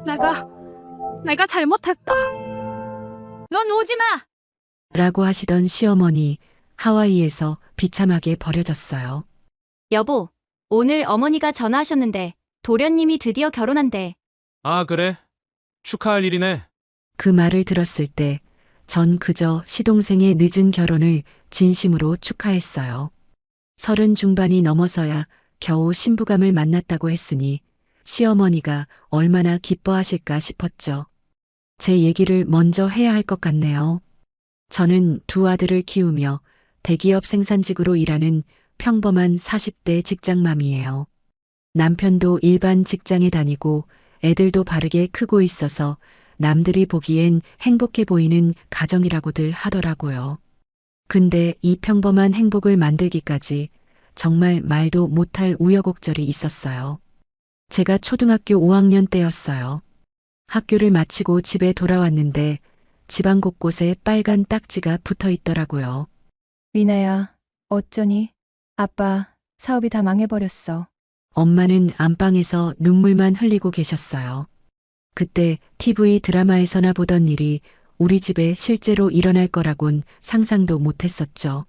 내가 내가 잘못했다. 넌 오지 마. 라고 하시던 시어머니 하와이에서 비참하게 버려졌어요. 여보, 오늘 어머니가 전화하셨는데 도련님이 드디어 결혼한대. 아, 그래? 축하할 일이네. 그 말을 들었을 때 전 그저 시동생의 늦은 결혼을 진심으로 축하했어요. 30 중반이 넘어서야 겨우 신부감을 만났다고 했으니 시어머니가 얼마나 기뻐하실까 싶었죠. 제 얘기를 먼저 해야 할 것 같네요. 저는 두 아들을 키우며 대기업 생산직으로 일하는 평범한 40대 직장맘이에요. 남편도 일반 직장에 다니고 애들도 바르게 크고 있어서 남들이 보기엔 행복해 보이는 가정이라고들 하더라고요. 근데 이 평범한 행복을 만들기까지 정말 말도 못할 우여곡절이 있었어요. 제가 초등학교 5학년 때였어요. 학교를 마치고 집에 돌아왔는데 집안 곳곳에 빨간 딱지가 붙어 있더라고요. 미나야, 어쩌니? 아빠, 사업이 다 망해버렸어. 엄마는 안방에서 눈물만 흘리고 계셨어요. 그때 TV 드라마에서나 보던 일이 우리 집에 실제로 일어날 거라곤 상상도 못했었죠.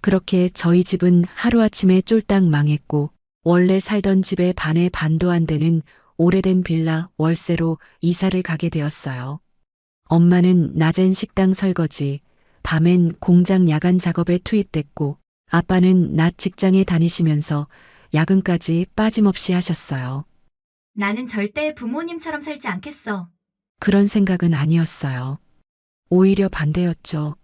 그렇게 저희 집은 하루아침에 쫄딱 망했고 원래 살던 집의 반의 반도 안 되는 오래된 빌라 월세로 이사를 가게 되었어요. 엄마는 낮엔 식당 설거지, 밤엔 공장 야간 작업에 투입됐고 아빠는 낮 직장에 다니시면서 야근까지 빠짐없이 하셨어요. 나는 절대 부모님처럼 살지 않겠어. 그런 생각은 아니었어요. 오히려 반대였죠.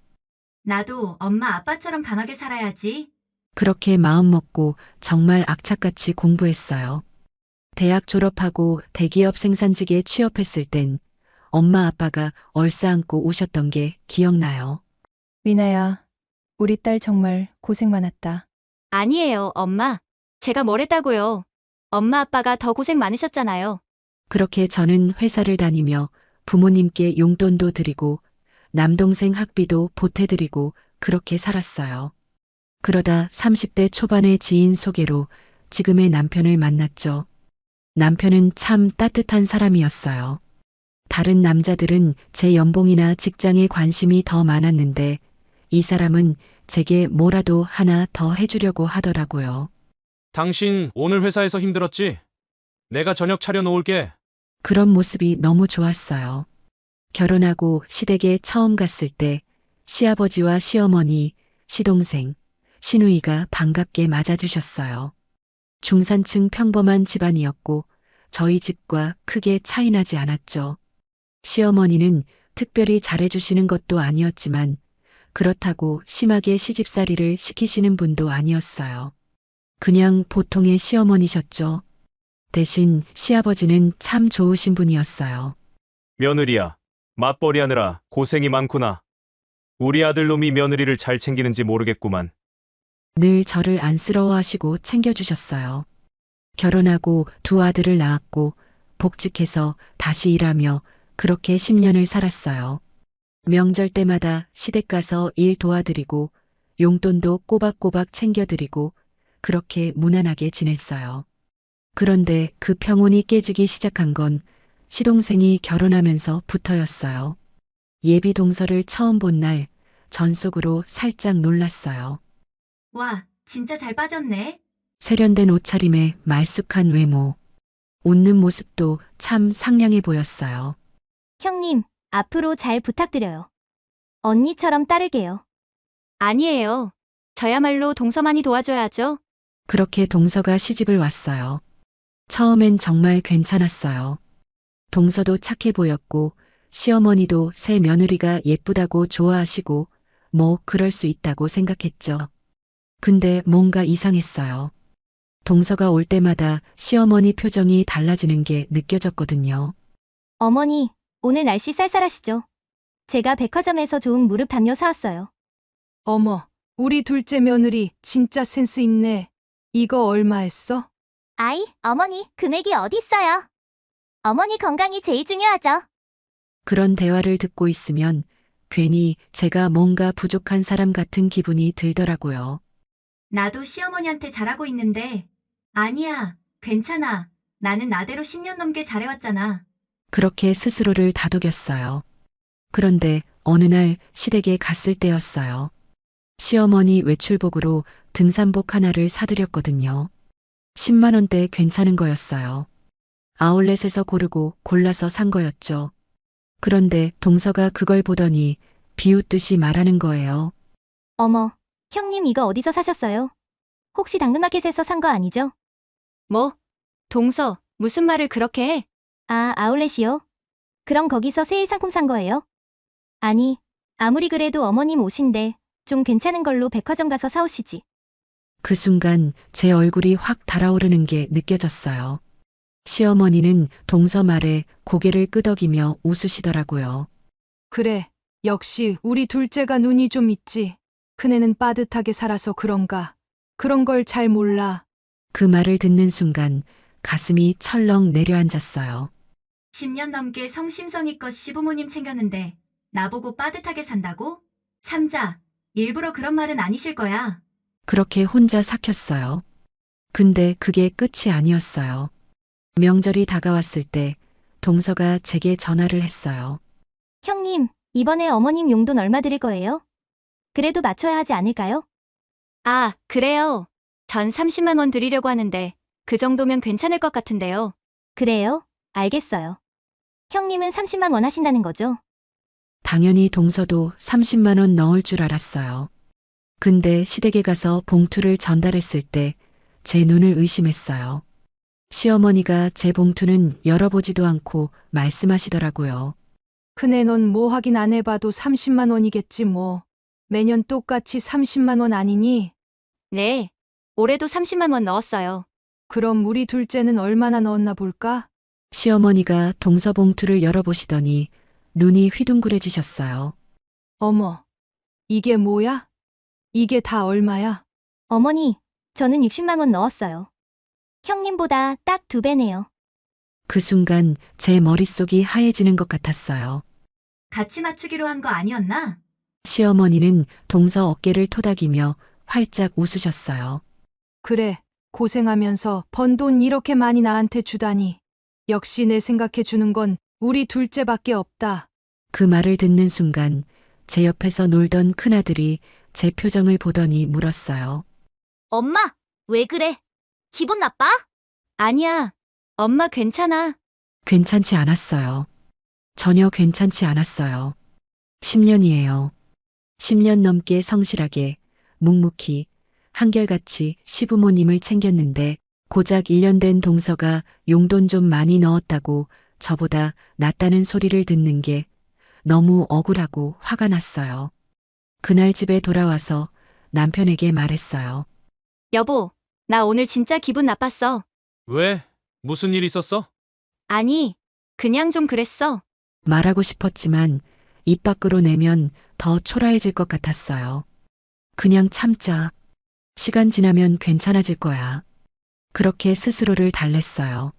나도 엄마 아빠처럼 강하게 살아야지. 그렇게 마음먹고 정말 악착같이 공부했어요. 대학 졸업하고 대기업 생산직에 취업했을 땐 엄마 아빠가 얼싸안고 우셨던 게 기억나요. 미나야, 우리 딸 정말 고생 많았다. 아니에요, 엄마. 제가 뭘 했다고요. 엄마 아빠가 더 고생 많으셨잖아요. 그렇게 저는 회사를 다니며 부모님께 용돈도 드리고 남동생 학비도 보태드리고 그렇게 살았어요. 그러다 30대 초반의 지인 소개로 지금의 남편을 만났죠. 남편은 참 따뜻한 사람이었어요. 다른 남자들은 제 연봉이나 직장에 관심이 더 많았는데 이 사람은 제게 뭐라도 하나 더 해주려고 하더라고요. 당신 오늘 회사에서 힘들었지? 내가 저녁 차려 놓을게. 그런 모습이 너무 좋았어요. 결혼하고 시댁에 처음 갔을 때 시아버지와 시어머니, 시동생, 시누이가 반갑게 맞아주셨어요. 중산층 평범한 집안이었고 저희 집과 크게 차이나지 않았죠. 시어머니는 특별히 잘해주시는 것도 아니었지만 그렇다고 심하게 시집살이를 시키시는 분도 아니었어요. 그냥 보통의 시어머니셨죠. 대신 시아버지는 참 좋으신 분이었어요. 며느리야, 맞벌이 하느라 고생이 많구나. 우리 아들놈이 며느리를 잘 챙기는지 모르겠구만. 늘 저를 안쓰러워하시고 챙겨주셨어요. 결혼하고 두 아들을 낳았고 복직해서 다시 일하며 그렇게 10년을 살았어요. 명절 때마다 시댁 가서 일 도와드리고 용돈도 꼬박꼬박 챙겨드리고 그렇게 무난하게 지냈어요. 그런데 그 평온이 깨지기 시작한 건 시동생이 결혼하면서부터였어요. 예비 동서를 처음 본 날 전속으로 살짝 놀랐어요. 와, 진짜 잘 빠졌네. 세련된 옷차림에 말쑥한 외모, 웃는 모습도 참 상냥해 보였어요. 형님, 앞으로 잘 부탁드려요. 언니처럼 따를게요. 아니에요. 저야말로 동서만이 도와줘야죠. 그렇게 동서가 시집을 왔어요. 처음엔 정말 괜찮았어요. 동서도 착해 보였고 시어머니도 새 며느리가 예쁘다고 좋아하시고 뭐 그럴 수 있다고 생각했죠. 근데 뭔가 이상했어요. 동서가 올 때마다 시어머니 표정이 달라지는 게 느껴졌거든요. 어머니, 오늘 날씨 쌀쌀하시죠? 제가 백화점에서 좋은 무릎 담요 사왔어요. 어머, 우리 둘째 며느리 진짜 센스 있네. 이거 얼마 했어? 아이, 어머니, 금액이 어디 있어요? 어머니 건강이 제일 중요하죠. 그런 대화를 듣고 있으면 괜히 제가 뭔가 부족한 사람 같은 기분이 들더라고요. 나도 시어머니한테 잘하고 있는데. 아니야, 괜찮아. 나는 나대로 10년 넘게 잘해왔잖아. 그렇게 스스로를 다독였어요. 그런데 어느 날 시댁에 갔을 때였어요. 시어머니 외출복으로 등산복 하나를 사드렸거든요. 10만 원대 괜찮은 거였어요. 아울렛에서 고르고 골라서 산 거였죠. 그런데 동서가 그걸 보더니 비웃듯이 말하는 거예요. 어머, 형님 이거 어디서 사셨어요? 혹시 당근마켓에서 산 거 아니죠? 뭐? 동서, 무슨 말을 그렇게 해? 아, 아울렛이요? 그럼 거기서 세일 상품 산 거예요? 아니, 아무리 그래도 어머님 옷인데 좀 괜찮은 걸로 백화점 가서 사오시지. 그 순간 제 얼굴이 확 달아오르는 게 느껴졌어요. 시어머니는 동서 말에 고개를 끄덕이며 웃으시더라고요. 그래, 역시 우리 둘째가 눈이 좀 있지. 큰애는 빠듯하게 살아서 그런가. 그런 걸 잘 몰라. 그 말을 듣는 순간 가슴이 철렁 내려앉았어요. 10년 넘게 성심성의껏 시부모님 챙겼는데 나보고 빠듯하게 산다고? 참자, 일부러 그런 말은 아니실 거야. 그렇게 혼자 삭혔어요. 근데 그게 끝이 아니었어요. 명절이 다가왔을 때 동서가 제게 전화를 했어요. 형님, 이번에 어머님 용돈 얼마 드릴 거예요? 그래도 맞춰야 하지 않을까요? 아, 그래요. 전 30만 원 드리려고 하는데 그 정도면 괜찮을 것 같은데요. 그래요? 알겠어요. 형님은 30만 원 하신다는 거죠? 당연히 동서도 30만 원 넣을 줄 알았어요. 근데 시댁에 가서 봉투를 전달했을 때 제 눈을 의심했어요. 시어머니가 제 봉투는 열어보지도 않고 말씀하시더라고요. 큰애 넌 뭐 확인 안 해봐도 30만 원이겠지 뭐. 매년 똑같이 30만 원 아니니? 네. 올해도 30만 원 넣었어요. 그럼 우리 둘째는 얼마나 넣었나 볼까? 시어머니가 동서 봉투를 열어보시더니 눈이 휘둥그레지셨어요. 어머, 이게 뭐야? 이게 다 얼마야? 어머니, 저는 60만 원 넣었어요. 형님보다 딱 2배네요. 그 순간 제 머릿속이 하얘지는 것 같았어요. 같이 맞추기로 한 거 아니었나? 시어머니는 동서 어깨를 토닥이며 활짝 웃으셨어요. 그래, 고생하면서 번 돈 이렇게 많이 나한테 주다니. 역시 내 생각해 주는 건 우리 둘째밖에 없다. 그 말을 듣는 순간 제 옆에서 놀던 큰아들이 제 표정을 보더니 물었어요. 엄마, 왜 그래? 기분 나빠? 아니야. 엄마 괜찮아. 괜찮지 않았어요. 전혀 괜찮지 않았어요. 10년이에요. 10년 넘게 성실하게, 묵묵히, 한결같이 시부모님을 챙겼는데 고작 1년 된 동서가 용돈 좀 많이 넣었다고 저보다 낫다는 소리를 듣는 게 너무 억울하고 화가 났어요. 그날 집에 돌아와서 남편에게 말했어요. 여보, 나 오늘 진짜 기분 나빴어. 왜? 무슨 일 있었어? 아니, 그냥 좀 그랬어. 말하고 싶었지만 입 밖으로 내면 더 초라해질 것 같았어요. 그냥 참자. 시간 지나면 괜찮아질 거야. 그렇게 스스로를 달랬어요.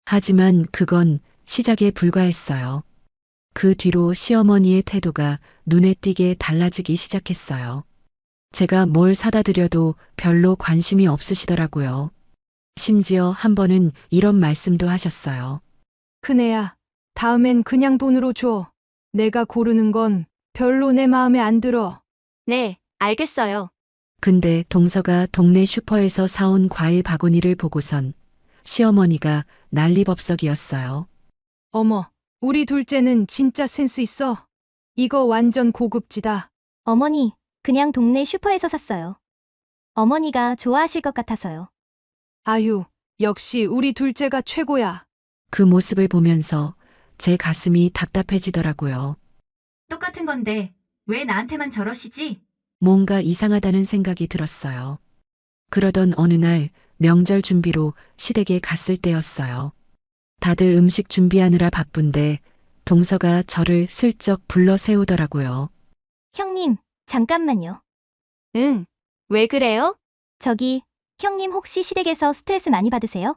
하지만 그건 시작에 불과했어요. 그 뒤로 시어머니의 태도가 눈에 띄게 달라지기 시작했어요. 제가 뭘 사다 드려도 별로 관심이 없으시더라고요. 심지어 한 번은 이런 말씀도 하셨어요. 큰애야, 다음엔 그냥 돈으로 줘. 내가 고르는 건 별로 내 마음에 안 들어. 네, 알겠어요. 근데 동서가 동네 슈퍼에서 사온 과일 바구니를 보고선 시어머니가 난리법석이었어요. 어머, 우리 둘째는 진짜 센스 있어. 이거 완전 고급지다. 어머니, 그냥 동네 슈퍼에서 샀어요. 어머니가 좋아하실 것 같아서요. 아유, 역시 우리 둘째가 최고야. 그 모습을 보면서 제 가슴이 답답해지더라고요. 똑같은 건데 왜 나한테만 저러시지? 뭔가 이상하다는 생각이 들었어요. 그러던 어느 날 명절 준비로 시댁에 갔을 때였어요. 다들 음식 준비하느라 바쁜데 동서가 저를 슬쩍 불러 세우더라고요. 형님, 잠깐만요. 응. 왜 그래요? 저기, 형님 혹시 시댁에서 스트레스 많이 받으세요?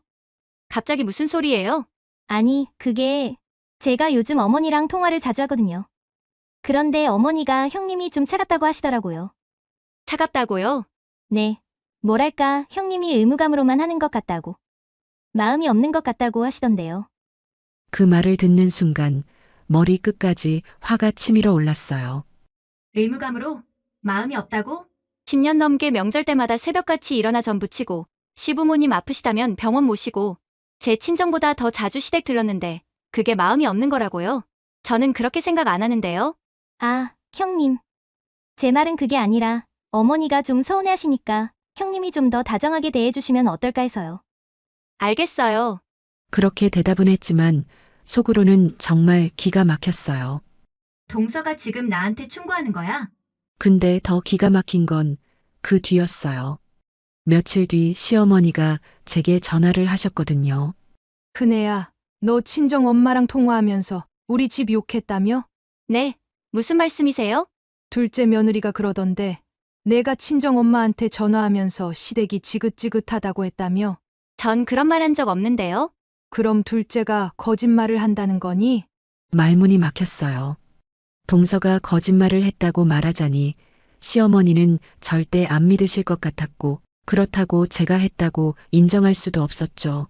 갑자기 무슨 소리예요? 아니, 그게 제가 요즘 어머니랑 통화를 자주 하거든요. 그런데 어머니가 형님이 좀 차갑다고 하시더라고요. 차갑다고요? 네. 뭐랄까, 형님이 의무감으로만 하는 것 같다고. 마음이 없는 것 같다고 하시던데요. 그 말을 듣는 순간 머리 끝까지 화가 치밀어 올랐어요. 의무감으로 마음이 없다고? 10년 넘게 명절 때마다 새벽같이 일어나 전 부치고 시부모님 아프시다면 병원 모시고 제 친정보다 더 자주 시댁 들렀는데 그게 마음이 없는 거라고요? 저는 그렇게 생각 안 하는데요. 아, 형님. 제 말은 그게 아니라 어머니가 좀 서운해하시니까 형님이 좀 더 다정하게 대해주시면 어떨까 해서요. 알겠어요. 그렇게 대답은 했지만 속으로는 정말 기가 막혔어요. 동서가 지금 나한테 충고하는 거야? 근데 더 기가 막힌 건 그 뒤였어요. 며칠 뒤 시어머니가 제게 전화를 하셨거든요. 큰애야, 너 친정 엄마랑 통화하면서 우리 집 욕했다며? 네, 무슨 말씀이세요? 둘째 며느리가 그러던데 내가 친정 엄마한테 전화하면서 시댁이 지긋지긋하다고 했다며? 전 그런 말 한 적 없는데요. 그럼 둘째가 거짓말을 한다는 거니? 말문이 막혔어요. 동서가 거짓말을 했다고 말하자니 시어머니는 절대 안 믿으실 것 같았고 그렇다고 제가 했다고 인정할 수도 없었죠.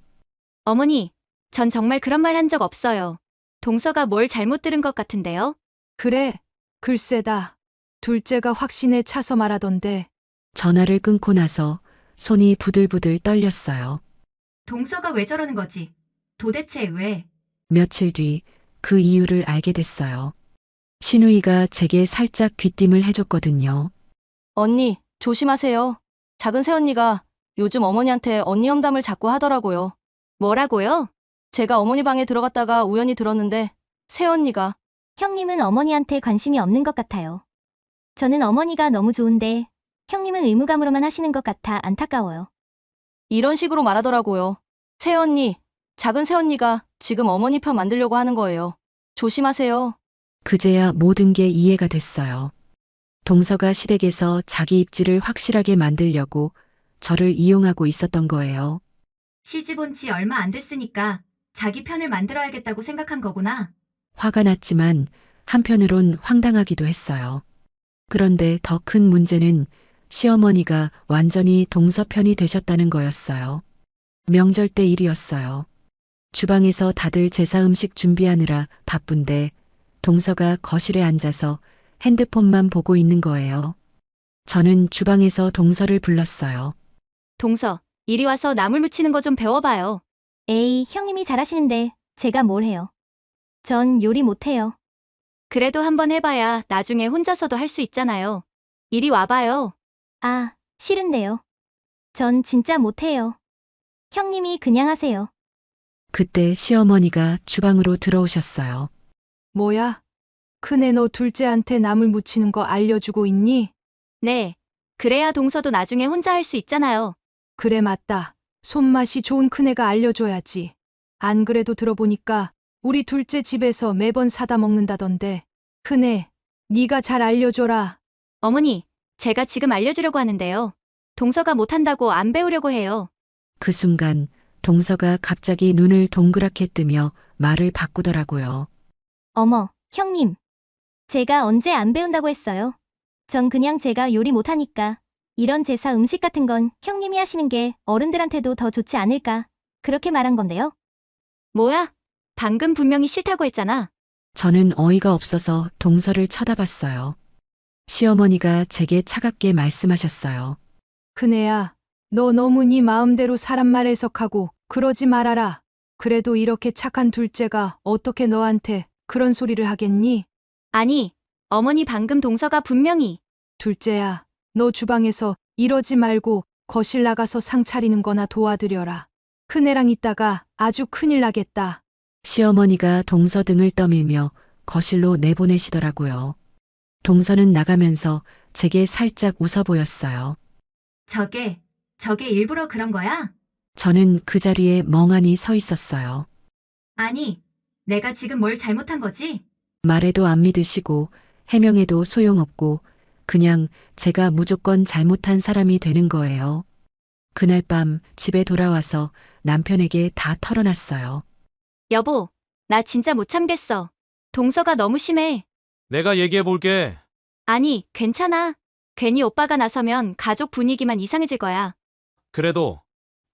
어머니, 전 정말 그런 말 한 적 없어요. 동서가 뭘 잘못 들은 것 같은데요. 그래, 글쎄다. 둘째가 확신에 차서 말하던데. 전화를 끊고 나서 손이 부들부들 떨렸어요. 동서가 왜 저러는 거지? 도대체 왜? 며칠 뒤 그 이유를 알게 됐어요. 신우이가 제게 살짝 귀띔을 해줬거든요. 언니, 조심하세요. 작은 새언니가 요즘 어머니한테 언니 험담을 자꾸 하더라고요. 뭐라고요? 제가 어머니 방에 들어갔다가 우연히 들었는데 새언니가 형님은 어머니한테 관심이 없는 것 같아요. 저는 어머니가 너무 좋은데 형님은 의무감으로만 하시는 것 같아 안타까워요. 이런 식으로 말하더라고요. 새언니, 작은 새언니가 지금 어머니 편 만들려고 하는 거예요. 조심하세요. 그제야 모든 게 이해가 됐어요. 동서가 시댁에서 자기 입지를 확실하게 만들려고 저를 이용하고 있었던 거예요. 시집 온 지 얼마 안 됐으니까 자기 편을 만들어야겠다고 생각한 거구나. 화가 났지만 한편으론 황당하기도 했어요. 그런데 더 큰 문제는 시어머니가 완전히 동서 편이 되셨다는 거였어요. 명절 때 일이었어요. 주방에서 다들 제사 음식 준비하느라 바쁜데 동서가 거실에 앉아서 핸드폰만 보고 있는 거예요. 저는 주방에서 동서를 불렀어요. 동서, 이리 와서 나물 무치는 거 좀 배워봐요. 에이, 형님이 잘하시는데 제가 뭘 해요. 전 요리 못해요. 그래도 한번 해봐야 나중에 혼자서도 할 수 있잖아요. 이리 와봐요. 아, 싫은데요. 전 진짜 못해요. 형님이 그냥 하세요. 그때 시어머니가 주방으로 들어오셨어요. 뭐야? 큰애 너 둘째한테 나물 무치는 거 알려주고 있니? 네. 그래야 동서도 나중에 혼자 할 수 있잖아요. 그래 맞다. 손맛이 좋은 큰애가 알려줘야지. 안 그래도 들어보니까 우리 둘째 집에서 매번 사다 먹는다던데. 큰애, 네가 잘 알려줘라. 어머니, 제가 지금 알려주려고 하는데요. 동서가 못한다고 안 배우려고 해요. 그 순간 동서가 갑자기 눈을 동그랗게 뜨며 말을 바꾸더라고요. 어머, 형님. 제가 언제 안 배운다고 했어요. 전 그냥 제가 요리 못하니까 이런 제사 음식 같은 건 형님이 하시는 게 어른들한테도 더 좋지 않을까 그렇게 말한 건데요. 뭐야? 방금 분명히 싫다고 했잖아. 저는 어이가 없어서 동서를 쳐다봤어요. 시어머니가 제게 차갑게 말씀하셨어요. 큰애야, 너 너무 네 마음대로 사람 말 해석하고 그러지 말아라. 그래도 이렇게 착한 둘째가 어떻게 너한테 그런 소리를 하겠니? 아니, 어머니 방금 동서가 분명히 둘째야, 너 주방에서 이러지 말고 거실 나가서 상 차리는 거나 도와드려라. 큰애랑 있다가 아주 큰일 나겠다. 시어머니가 동서 등을 떠밀며 거실로 내보내시더라고요. 동서는 나가면서 제게 살짝 웃어 보였어요. 저게 일부러 그런 거야? 저는 그 자리에 멍하니 서 있었어요. 아니, 내가 지금 뭘 잘못한 거지? 말해도 안 믿으시고 해명해도 소용없고 그냥 제가 무조건 잘못한 사람이 되는 거예요. 그날 밤 집에 돌아와서 남편에게 다 털어놨어요. 여보, 나 진짜 못 참겠어. 동서가 너무 심해. 내가 얘기해 볼게. 아니, 괜찮아. 괜히 오빠가 나서면 가족 분위기만 이상해질 거야. 그래도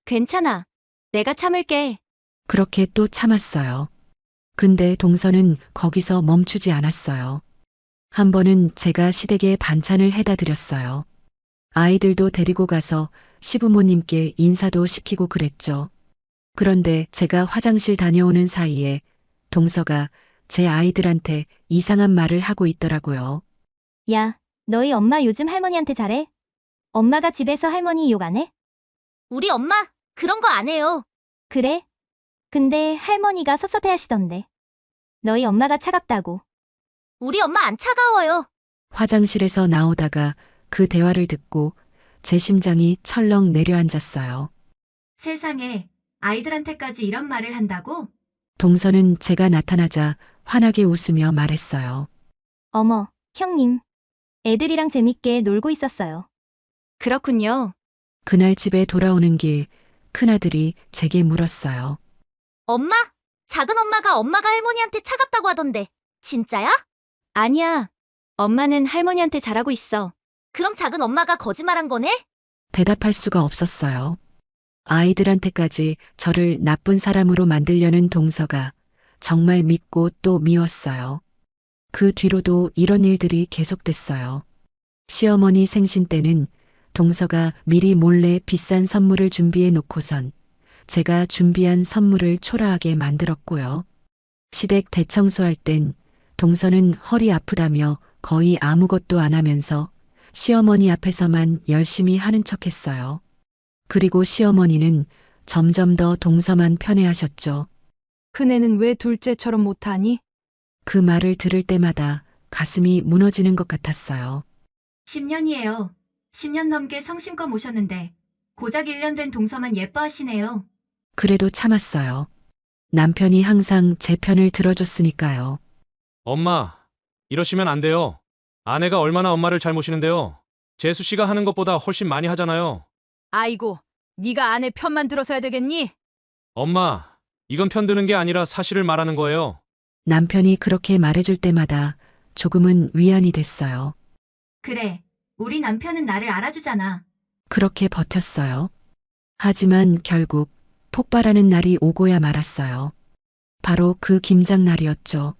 괜찮아. 내가 참을게. 그렇게 또 참았어요. 근데 동서는 거기서 멈추지 않았어요. 한 번은 제가 시댁에 반찬을 해다 드렸어요. 아이들도 데리고 가서 시부모님께 인사도 시키고 그랬죠. 그런데 제가 화장실 다녀오는 사이에 동서가 제 아이들한테 이상한 말을 하고 있더라고요. 야, 너희 엄마 요즘 할머니한테 잘해? 엄마가 집에서 할머니 욕 안 해? 우리 엄마 그런 거 안 해요. 그래? 근데 할머니가 섭섭해 하시던데. 너희 엄마가 차갑다고. 우리 엄마 안 차가워요. 화장실에서 나오다가 그 대화를 듣고 제 심장이 철렁 내려앉았어요. 세상에 아이들한테까지 이런 말을 한다고? 동서는 제가 나타나자 환하게 웃으며 말했어요. 어머, 형님. 애들이랑 재밌게 놀고 있었어요. 그렇군요. 그날 집에 돌아오는 길 큰아들이 제게 물었어요. 엄마? 작은 엄마가 할머니한테 차갑다고 하던데. 진짜야? 아니야. 엄마는 할머니한테 잘하고 있어. 그럼 작은 엄마가 거짓말한 거네? 대답할 수가 없었어요. 아이들한테까지 저를 나쁜 사람으로 만들려는 동서가 정말 믿고 또 미웠어요. 그 뒤로도 이런 일들이 계속됐어요. 시어머니 생신 때는 동서가 미리 몰래 비싼 선물을 준비해 놓고선 제가 준비한 선물을 초라하게 만들었고요. 시댁 대청소할 땐 동서는 허리 아프다며 거의 아무것도 안 하면서 시어머니 앞에서만 열심히 하는 척 했어요. 그리고 시어머니는 점점 더 동서만 편애하셨죠. 큰애는 왜 둘째처럼 못하니? 그 말을 들을 때마다 가슴이 무너지는 것 같았어요. 10년이에요. 10년 넘게 성심껏 모셨는데 고작 1년 된 동서만 예뻐하시네요. 그래도 참았어요. 남편이 항상 제 편을 들어줬으니까요. 엄마, 이러시면 안 돼요. 아내가 얼마나 엄마를 잘 모시는데요. 재수 씨가 하는 것보다 훨씬 많이 하잖아요. 아이고, 네가 아내 편만 들어서야 되겠니? 엄마, 이건 편드는 게 아니라 사실을 말하는 거예요. 남편이 그렇게 말해줄 때마다 조금은 위안이 됐어요. 그래. 우리 남편은 나를 알아주잖아. 그렇게 버텼어요. 하지만 결국 폭발하는 날이 오고야 말았어요. 바로 그 김장 날이었죠.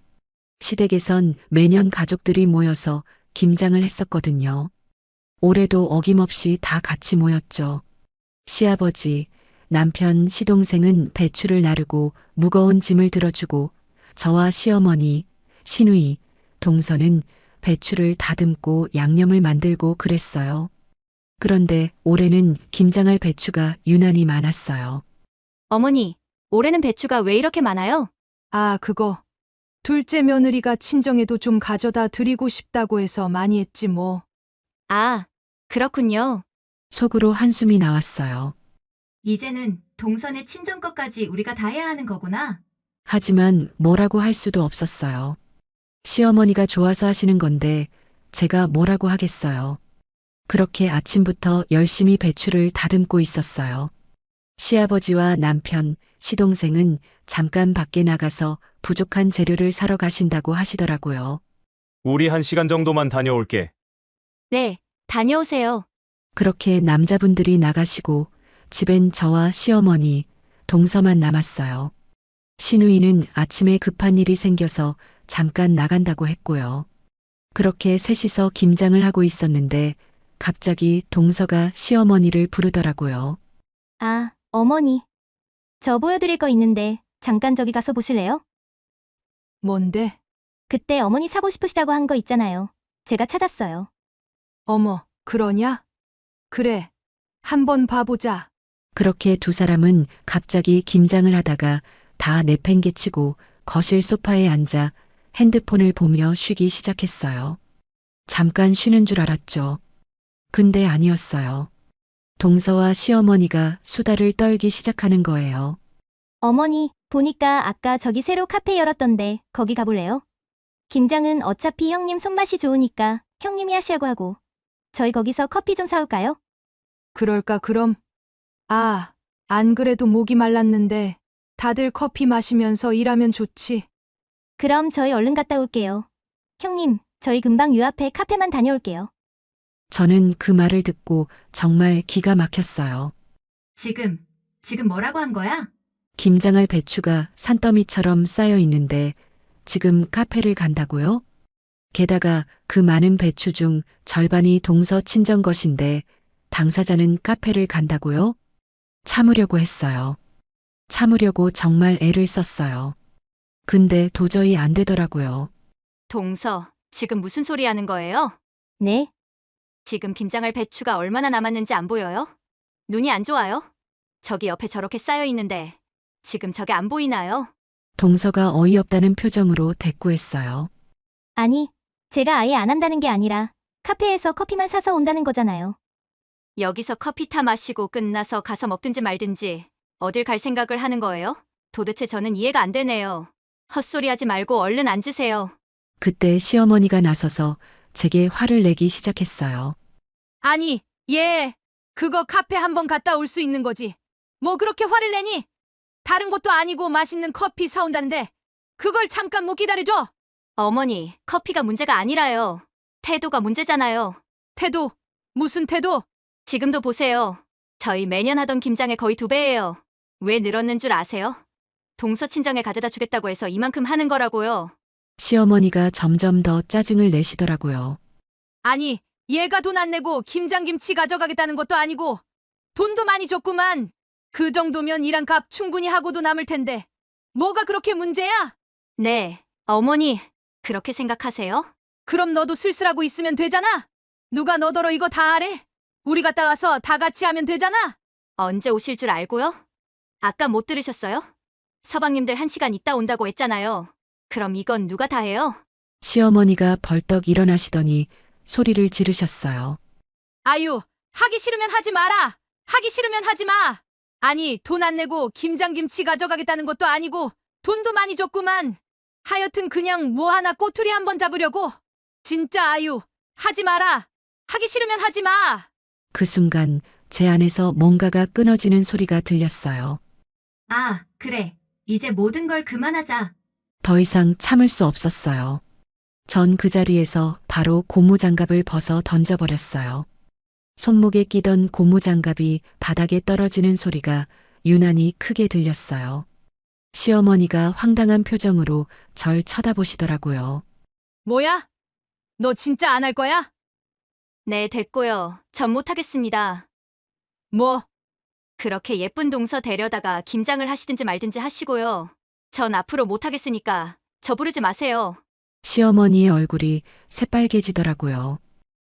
시댁에선 매년 가족들이 모여서 김장을 했었거든요. 올해도 어김없이 다 같이 모였죠. 시아버지, 남편, 시동생은 배추를 나르고 무거운 짐을 들어주고 저와 시어머니, 시누이, 동서는 배추를 다듬고 양념을 만들고 그랬어요. 그런데 올해는 김장할 배추가 유난히 많았어요. 어머니, 올해는 배추가 왜 이렇게 많아요? 아, 그거. 둘째 며느리가 친정에도 좀 가져다 드리고 싶다고 해서 많이 했지 뭐. 아, 그렇군요. 속으로 한숨이 나왔어요. 이제는 동선의 친정 것까지 우리가 다 해야 하는 거구나. 하지만 뭐라고 할 수도 없었어요. 시어머니가 좋아서 하시는 건데 제가 뭐라고 하겠어요. 그렇게 아침부터 열심히 배추를 다듬고 있었어요. 시아버지와 남편, 시동생은 잠깐 밖에 나가서 부족한 재료를 사러 가신다고 하시더라고요. 우리 1시간 정도만 다녀올게. 네, 다녀오세요. 그렇게 남자분들이 나가시고 집엔 저와 시어머니, 동서만 남았어요. 시누이는 아침에 급한 일이 생겨서 잠깐 나간다고 했고요. 그렇게 셋이서 김장을 하고 있었는데 갑자기 동서가 시어머니를 부르더라고요. 아, 어머니. 저 보여드릴 거 있는데 잠깐 저기 가서 보실래요? 뭔데? 그때 어머니 사고 싶으시다고 한 거 있잖아요. 제가 찾았어요. 어머, 그러냐? 그래. 한번 봐보자. 그렇게 두 사람은 갑자기 김장을 하다가 다 내팽개치고 거실 소파에 앉아 핸드폰을 보며 쉬기 시작했어요. 잠깐 쉬는 줄 알았죠. 근데 아니었어요. 동서와 시어머니가 수다를 떨기 시작하는 거예요. 어머니, 보니까 아까 저기 새로 카페 열었던데 거기 가볼래요? 김장은 어차피 형님 손맛이 좋으니까 형님이 하시라고 하고. 저희 거기서 커피 좀 사올까요? 그럴까 그럼? 아, 안 그래도 목이 말랐는데 다들 커피 마시면서 일하면 좋지. 그럼 저희 얼른 갔다 올게요. 형님, 저희 금방 유 앞에 카페만 다녀올게요. 저는 그 말을 듣고 정말 기가 막혔어요. 지금 뭐라고 한 거야? 김장할 배추가 산더미처럼 쌓여 있는데 지금 카페를 간다고요? 게다가 그 많은 배추 중 절반이 동서 친정 것인데 당사자는 카페를 간다고요? 참으려고 했어요. 참으려고 정말 애를 썼어요. 근데 도저히 안 되더라고요. 동서, 지금 무슨 소리 하는 거예요? 네, 지금 김장할 배추가 얼마나 남았는지 안 보여요? 눈이 안 좋아요? 저기 옆에 저렇게 쌓여 있는데 지금 저게 안 보이나요? 동서가 어이없다는 표정으로 대꾸했어요. 아니, 제가 아예 안 한다는 게 아니라 카페에서 커피만 사서 온다는 거잖아요. 여기서 커피 타 마시고 끝나서 가서 먹든지 말든지 어딜 갈 생각을 하는 거예요? 도대체 저는 이해가 안 되네요. 헛소리 하지 말고 얼른 앉으세요. 그때 시어머니가 나서서 제게 화를 내기 시작했어요. 아니, 얘, 그거 카페 한번 갔다 올 수 있는 거지. 뭐 그렇게 화를 내니? 다른 것도 아니고 맛있는 커피 사온다는데 그걸 잠깐 못 기다려줘. 어머니, 커피가 문제가 아니라요. 태도가 문제잖아요. 태도, 무슨 태도? 지금도 보세요. 저희 매년 하던 김장의 거의 2배예요. 왜 늘었는 줄 아세요? 동서 친정에 가져다 주겠다고 해서 이만큼 하는 거라고요. 시어머니가 점점 더 짜증을 내시더라고요. 아니, 얘가 돈 안 내고 김장김치 가져가겠다는 것도 아니고 돈도 많이 줬구만. 그 정도면 일한 값 충분히 하고도 남을 텐데 뭐가 그렇게 문제야? 네, 어머니, 그렇게 생각하세요? 그럼 너도 쓸쓸하고 있으면 되잖아. 누가 너더러 이거 다 하래? 우리 갔다 와서 다 같이 하면 되잖아. 언제 오실 줄 알고요? 아까 못 들으셨어요? 서방님들 1시간 있다 온다고 했잖아요. 그럼 이건 누가 다 해요? 시어머니가 벌떡 일어나시더니 소리를 지르셨어요. 아유, 하기 싫으면 하지 마라. 하기 싫으면 하지 마. 아니, 돈 안 내고 김장김치 가져가겠다는 것도 아니고 돈도 많이 줬구만. 하여튼 그냥 뭐 하나 꼬투리 한번 잡으려고. 진짜 아유, 하지 마라. 하기 싫으면 하지 마. 그 순간 제 안에서 뭔가가 끊어지는 소리가 들렸어요. 아, 그래. 이제 모든 걸 그만하자. 더 이상 참을 수 없었어요. 전 그 자리에서 바로 고무장갑을 벗어 던져버렸어요. 손목에 끼던 고무장갑이 바닥에 떨어지는 소리가 유난히 크게 들렸어요. 시어머니가 황당한 표정으로 절 쳐다보시더라고요. 뭐야? 너 진짜 안 할 거야? 네, 됐고요. 전 못하겠습니다. 뭐? 그렇게 예쁜 동서 데려다가 김장을 하시든지 말든지 하시고요. 전 앞으로 못하겠으니까 저 부르지 마세요. 시어머니의 얼굴이 새빨개지더라고요.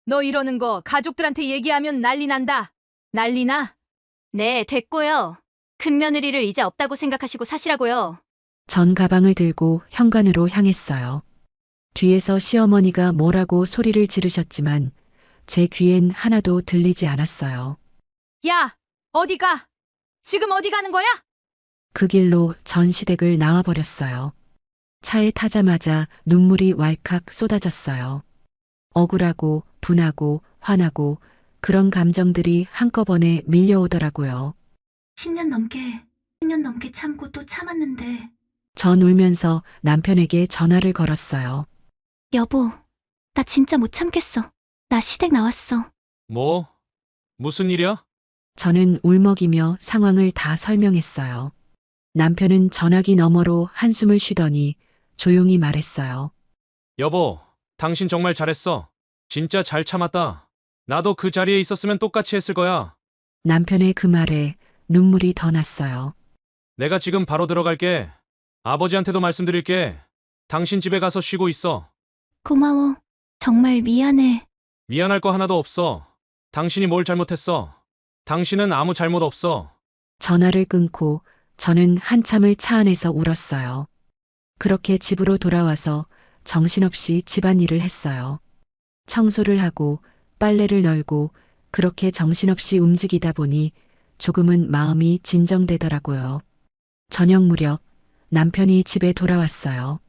너 이러는 거 가족들한테 얘기하면 난리 난다. 난리 나? 네, 됐고요. 큰 며느리를 이제 없다고 생각하시고 사시라고요. 전 가방을 들고 현관으로 향했어요. 뒤에서 시어머니가 뭐라고 소리를 지르셨지만 제 귀엔 하나도 들리지 않았어요. 야, 어디 가? 지금 어디 가는 거야? 그 길로 전 시댁을 나와버렸어요. 차에 타자마자 눈물이 왈칵 쏟아졌어요. 억울하고 분하고 화나고 그런 감정들이 한꺼번에 밀려오더라고요. 10년 넘게 참고 또 참았는데. 전 울면서 남편에게 전화를 걸었어요. 여보, 나 진짜 못 참겠어. 나 시댁 나왔어. 뭐? 무슨 일이야? 저는 울먹이며 상황을 다 설명했어요. 남편은 전화기 너머로 한숨을 쉬더니 조용히 말했어요. 여보, 당신 정말 잘했어. 진짜 잘 참았다. 나도 그 자리에 있었으면 똑같이 했을 거야. 남편의 그 말에 눈물이 더 났어요. 내가 지금 바로 들어갈게. 아버지한테도 말씀드릴게. 당신 집에 가서 쉬고 있어. 고마워. 정말 미안해. 미안할 거 하나도 없어. 당신이 뭘 잘못했어. 당신은 아무 잘못 없어. 전화를 끊고 저는 한참을 차 안에서 울었어요. 그렇게 집으로 돌아와서 정신없이 집안일을 했어요. 청소를 하고 빨래를 널고 그렇게 정신없이 움직이다 보니 조금은 마음이 진정되더라고요. 저녁 무렵 남편이 집에 돌아왔어요.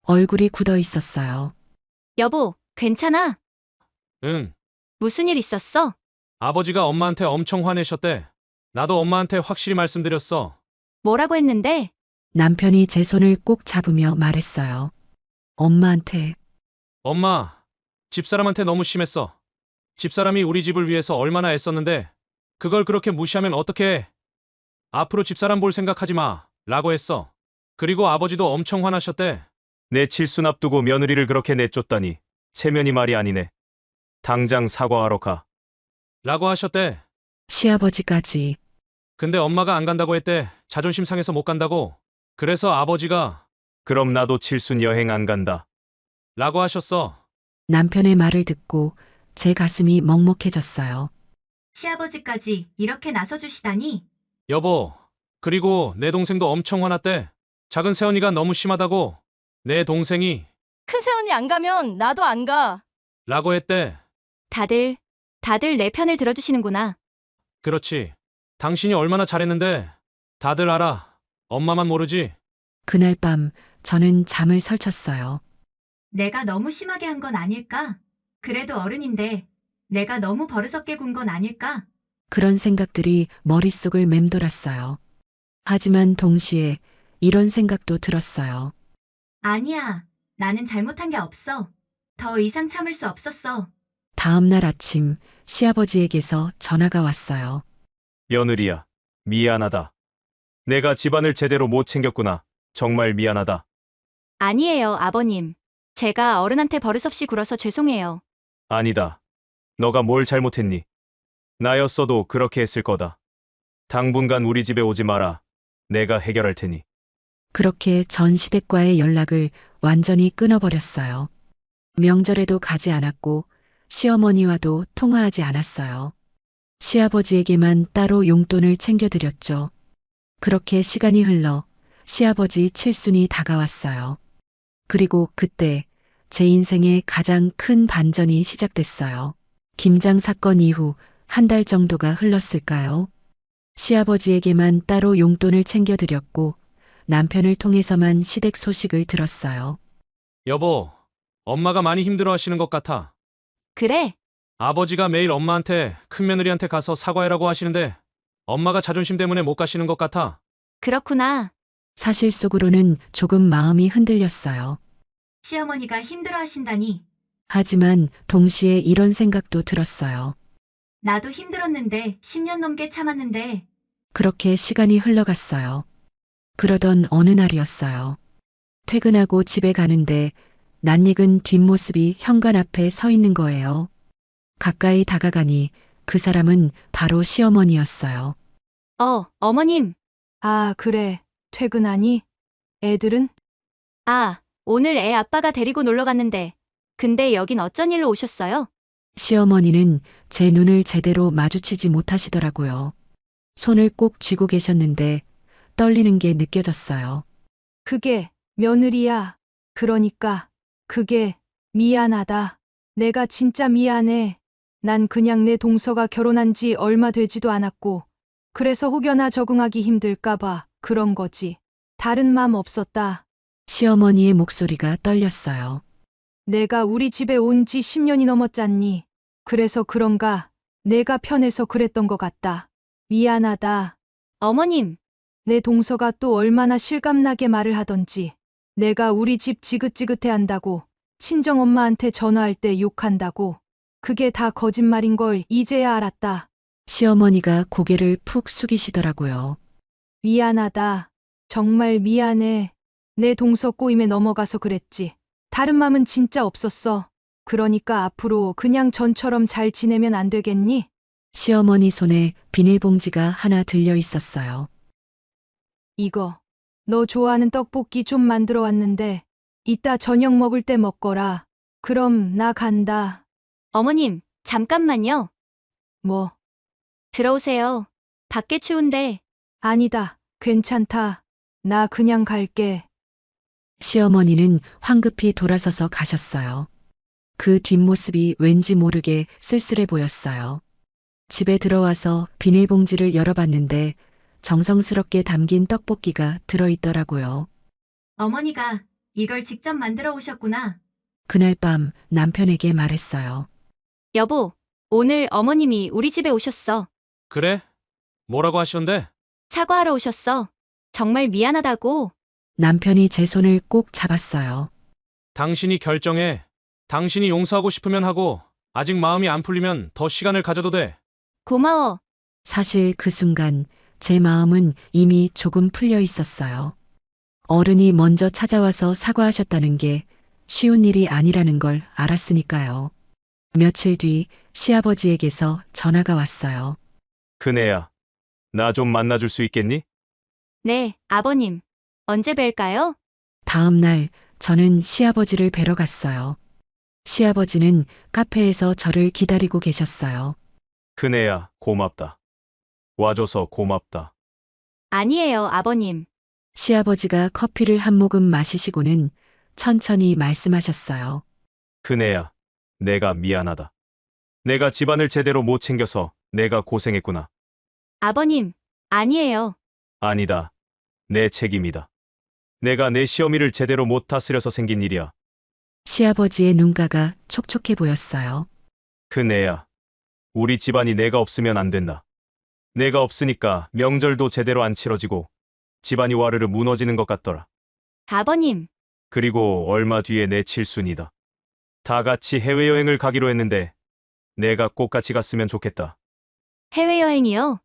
얼굴이 굳어 있었어요. 여보, 괜찮아? 응. 무슨 일 있었어? 아버지가 엄마한테 엄청 화내셨대. 나도 엄마한테 확실히 말씀드렸어. 뭐라고 했는데? 남편이 제 손을 꼭 잡으며 말했어요. 엄마한테. 엄마, 집사람한테 너무 심했어. 집사람이 우리 집을 위해서 얼마나 애썼는데 그걸 그렇게 무시하면 어떡해. 앞으로 집사람 볼 생각하지 마. 라고 했어. 그리고 아버지도 엄청 화나셨대. 내 칠순 앞두고 며느리를 그렇게 내쫓다니. 체면이 말이 아니네. 당장 사과하러 가. 라고 하셨대. 시아버지까지. 근데 엄마가 안 간다고 했대. 자존심 상해서 못 간다고. 그래서 아버지가 그럼 나도 칠순 여행 안 간다. 라고 하셨어. 남편의 말을 듣고 제 가슴이 먹먹해졌어요. 시아버지까지 이렇게 나서주시다니. 여보, 그리고 내 동생도 엄청 화났대. 작은 새언니가 너무 심하다고. 내 동생이 큰 새언니 안 가면 나도 안 가. 라고 했대. 다들 내 편을 들어주시는구나. 그렇지. 당신이 얼마나 잘했는데. 다들 알아. 엄마만 모르지. 그날 밤 저는 잠을 설쳤어요. 내가 너무 심하게 한 건 아닐까? 그래도 어른인데 내가 너무 버릇없게 군 건 아닐까? 그런 생각들이 머릿속을 맴돌았어요. 하지만 동시에 이런 생각도 들었어요. 아니야. 나는 잘못한 게 없어. 더 이상 참을 수 없었어. 다음 날 아침 시아버지에게서 전화가 왔어요. 며느리야, 미안하다. 내가 집안을 제대로 못 챙겼구나. 정말 미안하다. 아니에요, 아버님. 제가 어른한테 버릇없이 굴어서 죄송해요. 아니다. 너가 뭘 잘못했니? 나였어도 그렇게 했을 거다. 당분간 우리 집에 오지 마라. 내가 해결할 테니. 그렇게 전 시댁과의 연락을 완전히 끊어버렸어요. 명절에도 가지 않았고 시어머니와도 통화하지 않았어요. 시아버지에게만 따로 용돈을 챙겨드렸죠. 그렇게 시간이 흘러 시아버지 칠순이 다가왔어요. 그리고 그때 제 인생의 가장 큰 반전이 시작됐어요. 김장 사건 이후 한 달 정도가 흘렀을까요? 시아버지에게만 따로 용돈을 챙겨드렸고 남편을 통해서만 시댁 소식을 들었어요. 여보, 엄마가 많이 힘들어 하시는 것 같아. 그래, 아버지가 매일 엄마한테 큰며느리한테 가서 사과해라고 하시는데 엄마가 자존심 때문에 못 가시는 것 같아. 그렇구나. 사실 속으로는 조금 마음이 흔들렸어요. 시어머니가 힘들어 하신다니. 하지만 동시에 이런 생각도 들었어요. 나도 힘들었는데 10년 넘게 참았는데. 그렇게 시간이 흘러갔어요. 그러던 어느 날이었어요. 퇴근하고 집에 가는데 낯익은 뒷모습이 현관 앞에 서 있는 거예요. 가까이 다가가니 그 사람은 바로 시어머니였어요. 어머님. 아, 그래. 퇴근하니? 애들은? 아, 오늘 애 아빠가 데리고 놀러 갔는데. 근데 여긴 어쩐 일로 오셨어요? 시어머니는 제 눈을 제대로 마주치지 못하시더라고요. 손을 꼭 쥐고 계셨는데 떨리는 게 느껴졌어요. 그게 며느리야. 그러니까 그게 미안하다. 내가 진짜 미안해. 난 그냥 내 동서가 결혼한 지 얼마 되지도 않았고 그래서 혹여나 적응하기 힘들까봐 그런 거지. 다른 맘 없었다. 시어머니의 목소리가 떨렸어요. 내가 우리 집에 온 지 10년이 넘었잖니. 그래서 그런가 내가 편해서 그랬던 것 같다. 미안하다. 어머님. 내 동서가 또 얼마나 실감나게 말을 하던지. 내가 우리 집 지긋지긋해 한다고 친정엄마한테 전화할 때 욕한다고. 그게 다 거짓말인 걸 이제야 알았다. 시어머니가 고개를 푹 숙이시더라고요. 미안하다. 정말 미안해. 내 동서 꼬임에 넘어가서 그랬지. 다른 맘은 진짜 없었어. 그러니까 앞으로 그냥 전처럼 잘 지내면 안 되겠니? 시어머니 손에 비닐봉지가 하나 들려 있었어요. 이거. 너 좋아하는 떡볶이 좀 만들어 왔는데 이따 저녁 먹을 때 먹거라. 그럼 나 간다. 어머님, 잠깐만요. 뭐? 들어오세요. 밖에 추운데. 아니다. 괜찮다. 나 그냥 갈게. 시어머니는 황급히 돌아서서 가셨어요. 그 뒷모습이 왠지 모르게 쓸쓸해 보였어요. 집에 들어와서 비닐봉지를 열어봤는데 정성스럽게 담긴 떡볶이가 들어있더라고요. 어머니가 이걸 직접 만들어 오셨구나. 그날 밤 남편에게 말했어요. 여보, 오늘 어머님이 우리 집에 오셨어. 그래? 뭐라고 하시던데? 사과하러 오셨어. 정말 미안하다고. 남편이 제 손을 꼭 잡았어요. 당신이 결정해. 당신이 용서하고 싶으면 하고 아직 마음이 안 풀리면 더 시간을 가져도 돼. 고마워. 사실 그 순간 제 마음은 이미 조금 풀려 있었어요. 어른이 먼저 찾아와서 사과하셨다는 게 쉬운 일이 아니라는 걸 알았으니까요. 며칠 뒤 시아버지에게서 전화가 왔어요. 큰애야, 나 좀 만나줄 수 있겠니? 네, 아버님. 언제 뵐까요? 다음 날 저는 시아버지를 뵈러 갔어요. 시아버지는 카페에서 저를 기다리고 계셨어요. 큰애야, 고맙다. 와줘서 고맙다. 아니에요, 아버님. 시아버지가 커피를 한 모금 마시시고는 천천히 말씀하셨어요. 큰애야, 내가 미안하다. 내가 집안을 제대로 못 챙겨서 내가 고생했구나. 아버님, 아니에요. 아니다. 내 책임이다. 내가 내 시어미를 제대로 못 다스려서 생긴 일이야. 시아버지의 눈가가 촉촉해 보였어요. 큰애야, 우리 집안이 내가 없으면 안 된다. 내가 없으니까 명절도 제대로 안 치러지고 집안이 와르르 무너지는 것 같더라. 아버님, 그리고 얼마 뒤에 내 칠순이다. 다 같이 해외여행을 가기로 했는데 내가 꼭 같이 갔으면 좋겠다. 해외여행이요?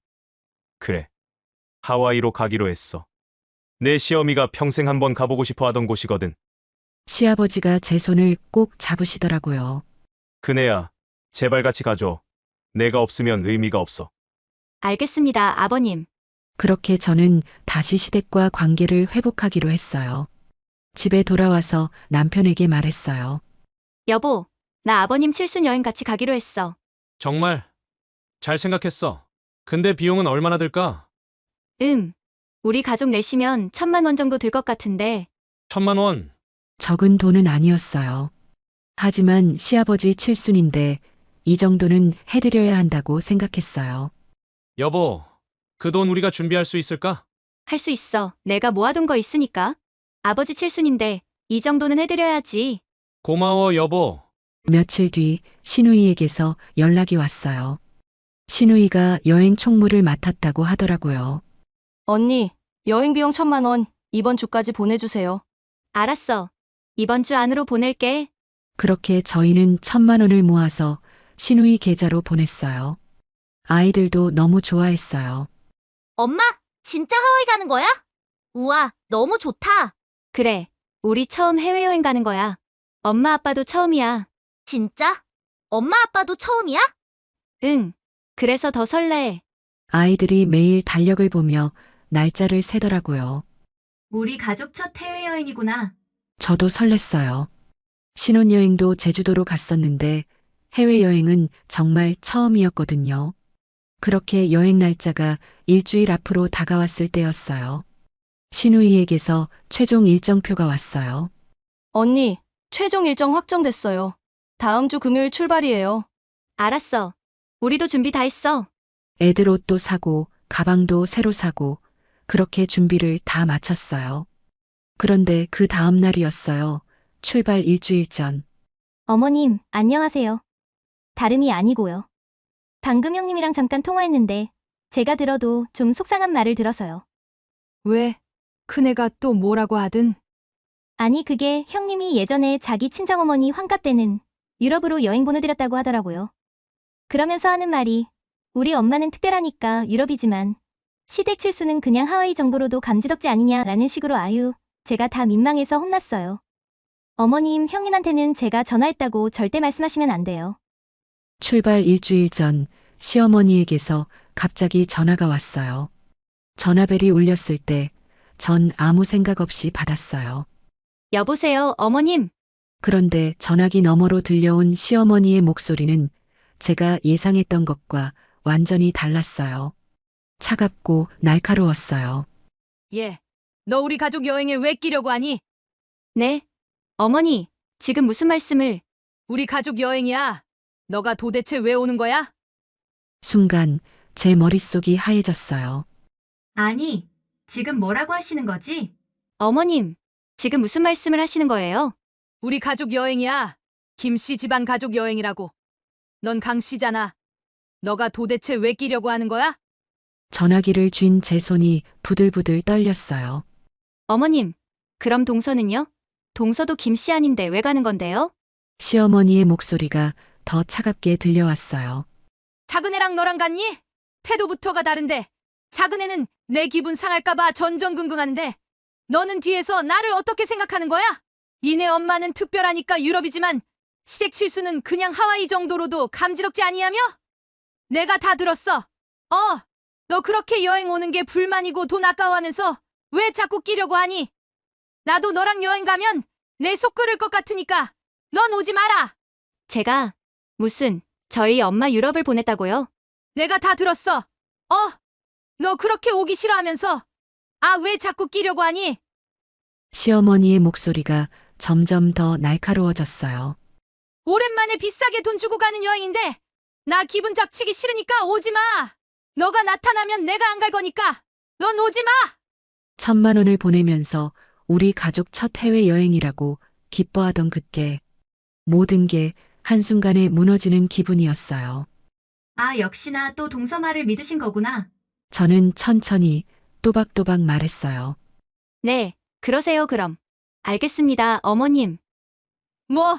그래. 하와이로 가기로 했어. 내 시어미가 평생 한번 가보고 싶어 하던 곳이거든. 시아버지가 제 손을 꼭 잡으시더라고요. 큰애야, 제발 같이 가줘. 내가 없으면 의미가 없어. 알겠습니다, 아버님. 그렇게 저는 다시 시댁과 관계를 회복하기로 했어요. 집에 돌아와서 남편에게 말했어요. 여보, 나 아버님 칠순 여행 같이 가기로 했어. 정말 잘 생각했어. 근데 비용은 얼마나 들까? 우리 가족 내시면 1,000만 원 정도 들 것 같은데. 1,000만 원. 적은 돈은 아니었어요. 하지만 시아버지 칠순인데 이 정도는 해드려야 한다고 생각했어요. 여보, 그 돈 우리가 준비할 수 있을까? 할 수 있어. 내가 모아둔 거 있으니까. 아버지 칠순인데 이 정도는 해드려야지. 고마워, 여보. 며칠 뒤 신우이에게서 연락이 왔어요. 신우이가 여행 총무를 맡았다고 하더라고요. 언니, 여행 비용 1,000만 원 이번 주까지 보내주세요. 알았어. 이번 주 안으로 보낼게. 그렇게 저희는 1,000만 원을 모아서 신우이 계좌로 보냈어요. 아이들도 너무 좋아했어요. 엄마, 진짜 하와이 가는 거야? 우와, 너무 좋다. 그래. 우리 처음 해외여행 가는 거야. 엄마 아빠도 처음이야. 진짜? 엄마 아빠도 처음이야? 응. 그래서 더 설레. 아이들이 매일 달력을 보며 날짜를 세더라고요. 우리 가족 첫 해외여행이구나. 저도 설렜어요. 신혼여행도 제주도로 갔었는데 해외여행은 정말 처음이었거든요. 그렇게 여행 날짜가 일주일 앞으로 다가왔을 때였어요. 신우이에게서 최종 일정표가 왔어요. 언니, 최종 일정 확정됐어요. 다음 주 금요일 출발이에요. 알았어. 우리도 준비 다 했어. 애들 옷도 사고 가방도 새로 사고 그렇게 준비를 다 마쳤어요. 그런데 그 다음 날이었어요. 출발 일주일 전. 어머님, 안녕하세요. 다름이 아니고요. 방금 형님이랑 잠깐 통화했는데 제가 들어도 좀 속상한 말을 들어서요. 왜? 큰애가 또 뭐라고 하든? 아니 그게 형님이 예전에 자기 친정어머니 환갑 때는 유럽으로 여행 보내드렸다고 하더라고요. 그러면서 하는 말이 우리 엄마는 특별하니까 유럽이지만 시댁 칠수는 그냥 하와이 정도로도 감지덕지 아니냐라는 식으로 아유 제가 다 민망해서 혼났어요. 어머님 형님한테는 제가 전화했다고 절대 말씀하시면 안 돼요. 출발 일주일 전 시어머니에게서 갑자기 전화가 왔어요. 전화벨이 울렸을 때 전 아무 생각 없이 받았어요. 여보세요, 어머님. 그런데 전화기 너머로 들려온 시어머니의 목소리는 제가 예상했던 것과 완전히 달랐어요. 차갑고 날카로웠어요. 예. 너 우리 가족 여행에 왜 끼려고 하니? 네. 어머니, 지금 무슨 말씀을? 우리 가족 여행이야. 너가 도대체 왜 오는 거야? 순간 제 머릿속이 하얘졌어요. 아니, 지금 뭐라고 하시는 거지? 어머님, 지금 무슨 말씀을 하시는 거예요? 우리 가족 여행이야. 김씨 집안 가족 여행이라고. 넌 강씨잖아. 너가 도대체 왜 끼려고 하는 거야? 전화기를 쥔 제 손이 부들부들 떨렸어요. 어머님, 그럼 동서는요? 동서도 김씨 아닌데 왜 가는 건데요? 시어머니의 목소리가 더 차갑게 들려왔어요. 작은 애랑 너랑 같니? 태도부터가 다른데 작은애는 내 기분 상할까봐 전전긍긍하는데 너는 뒤에서 나를 어떻게 생각하는 거야? 이내 엄마는 특별하니까 유럽이지만 시댁 칠수는 그냥 하와이 정도로도 감지덕지 아니하며? 내가 다 들었어. 너 그렇게 여행 오는 게 불만이고 돈 아까워하면서 왜 자꾸 끼려고 하니? 나도 너랑 여행 가면 내 속 끓을 것 같으니까 넌 오지 마라. 제가 무슨 저희 엄마 유럽을 보냈다고요? 내가 다 들었어. 너 그렇게 오기 싫어하면서 왜 자꾸 끼려고 하니? 시어머니의 목소리가 점점 더 날카로워졌어요. 오랜만에 비싸게 돈 주고 가는 여행인데 나 기분 잡치기 싫으니까 오지 마. 너가 나타나면 내가 안 갈 거니까 넌 오지 마. 1,000만 원을 보내면서 우리 가족 첫 해외여행이라고 기뻐하던 그때 모든 게 한순간에 무너지는 기분이었어요. 아, 역시나 또 동서말을 믿으신 거구나. 저는 천천히 또박또박 말했어요. 네, 그러세요, 그럼. 알겠습니다, 어머님. 뭐?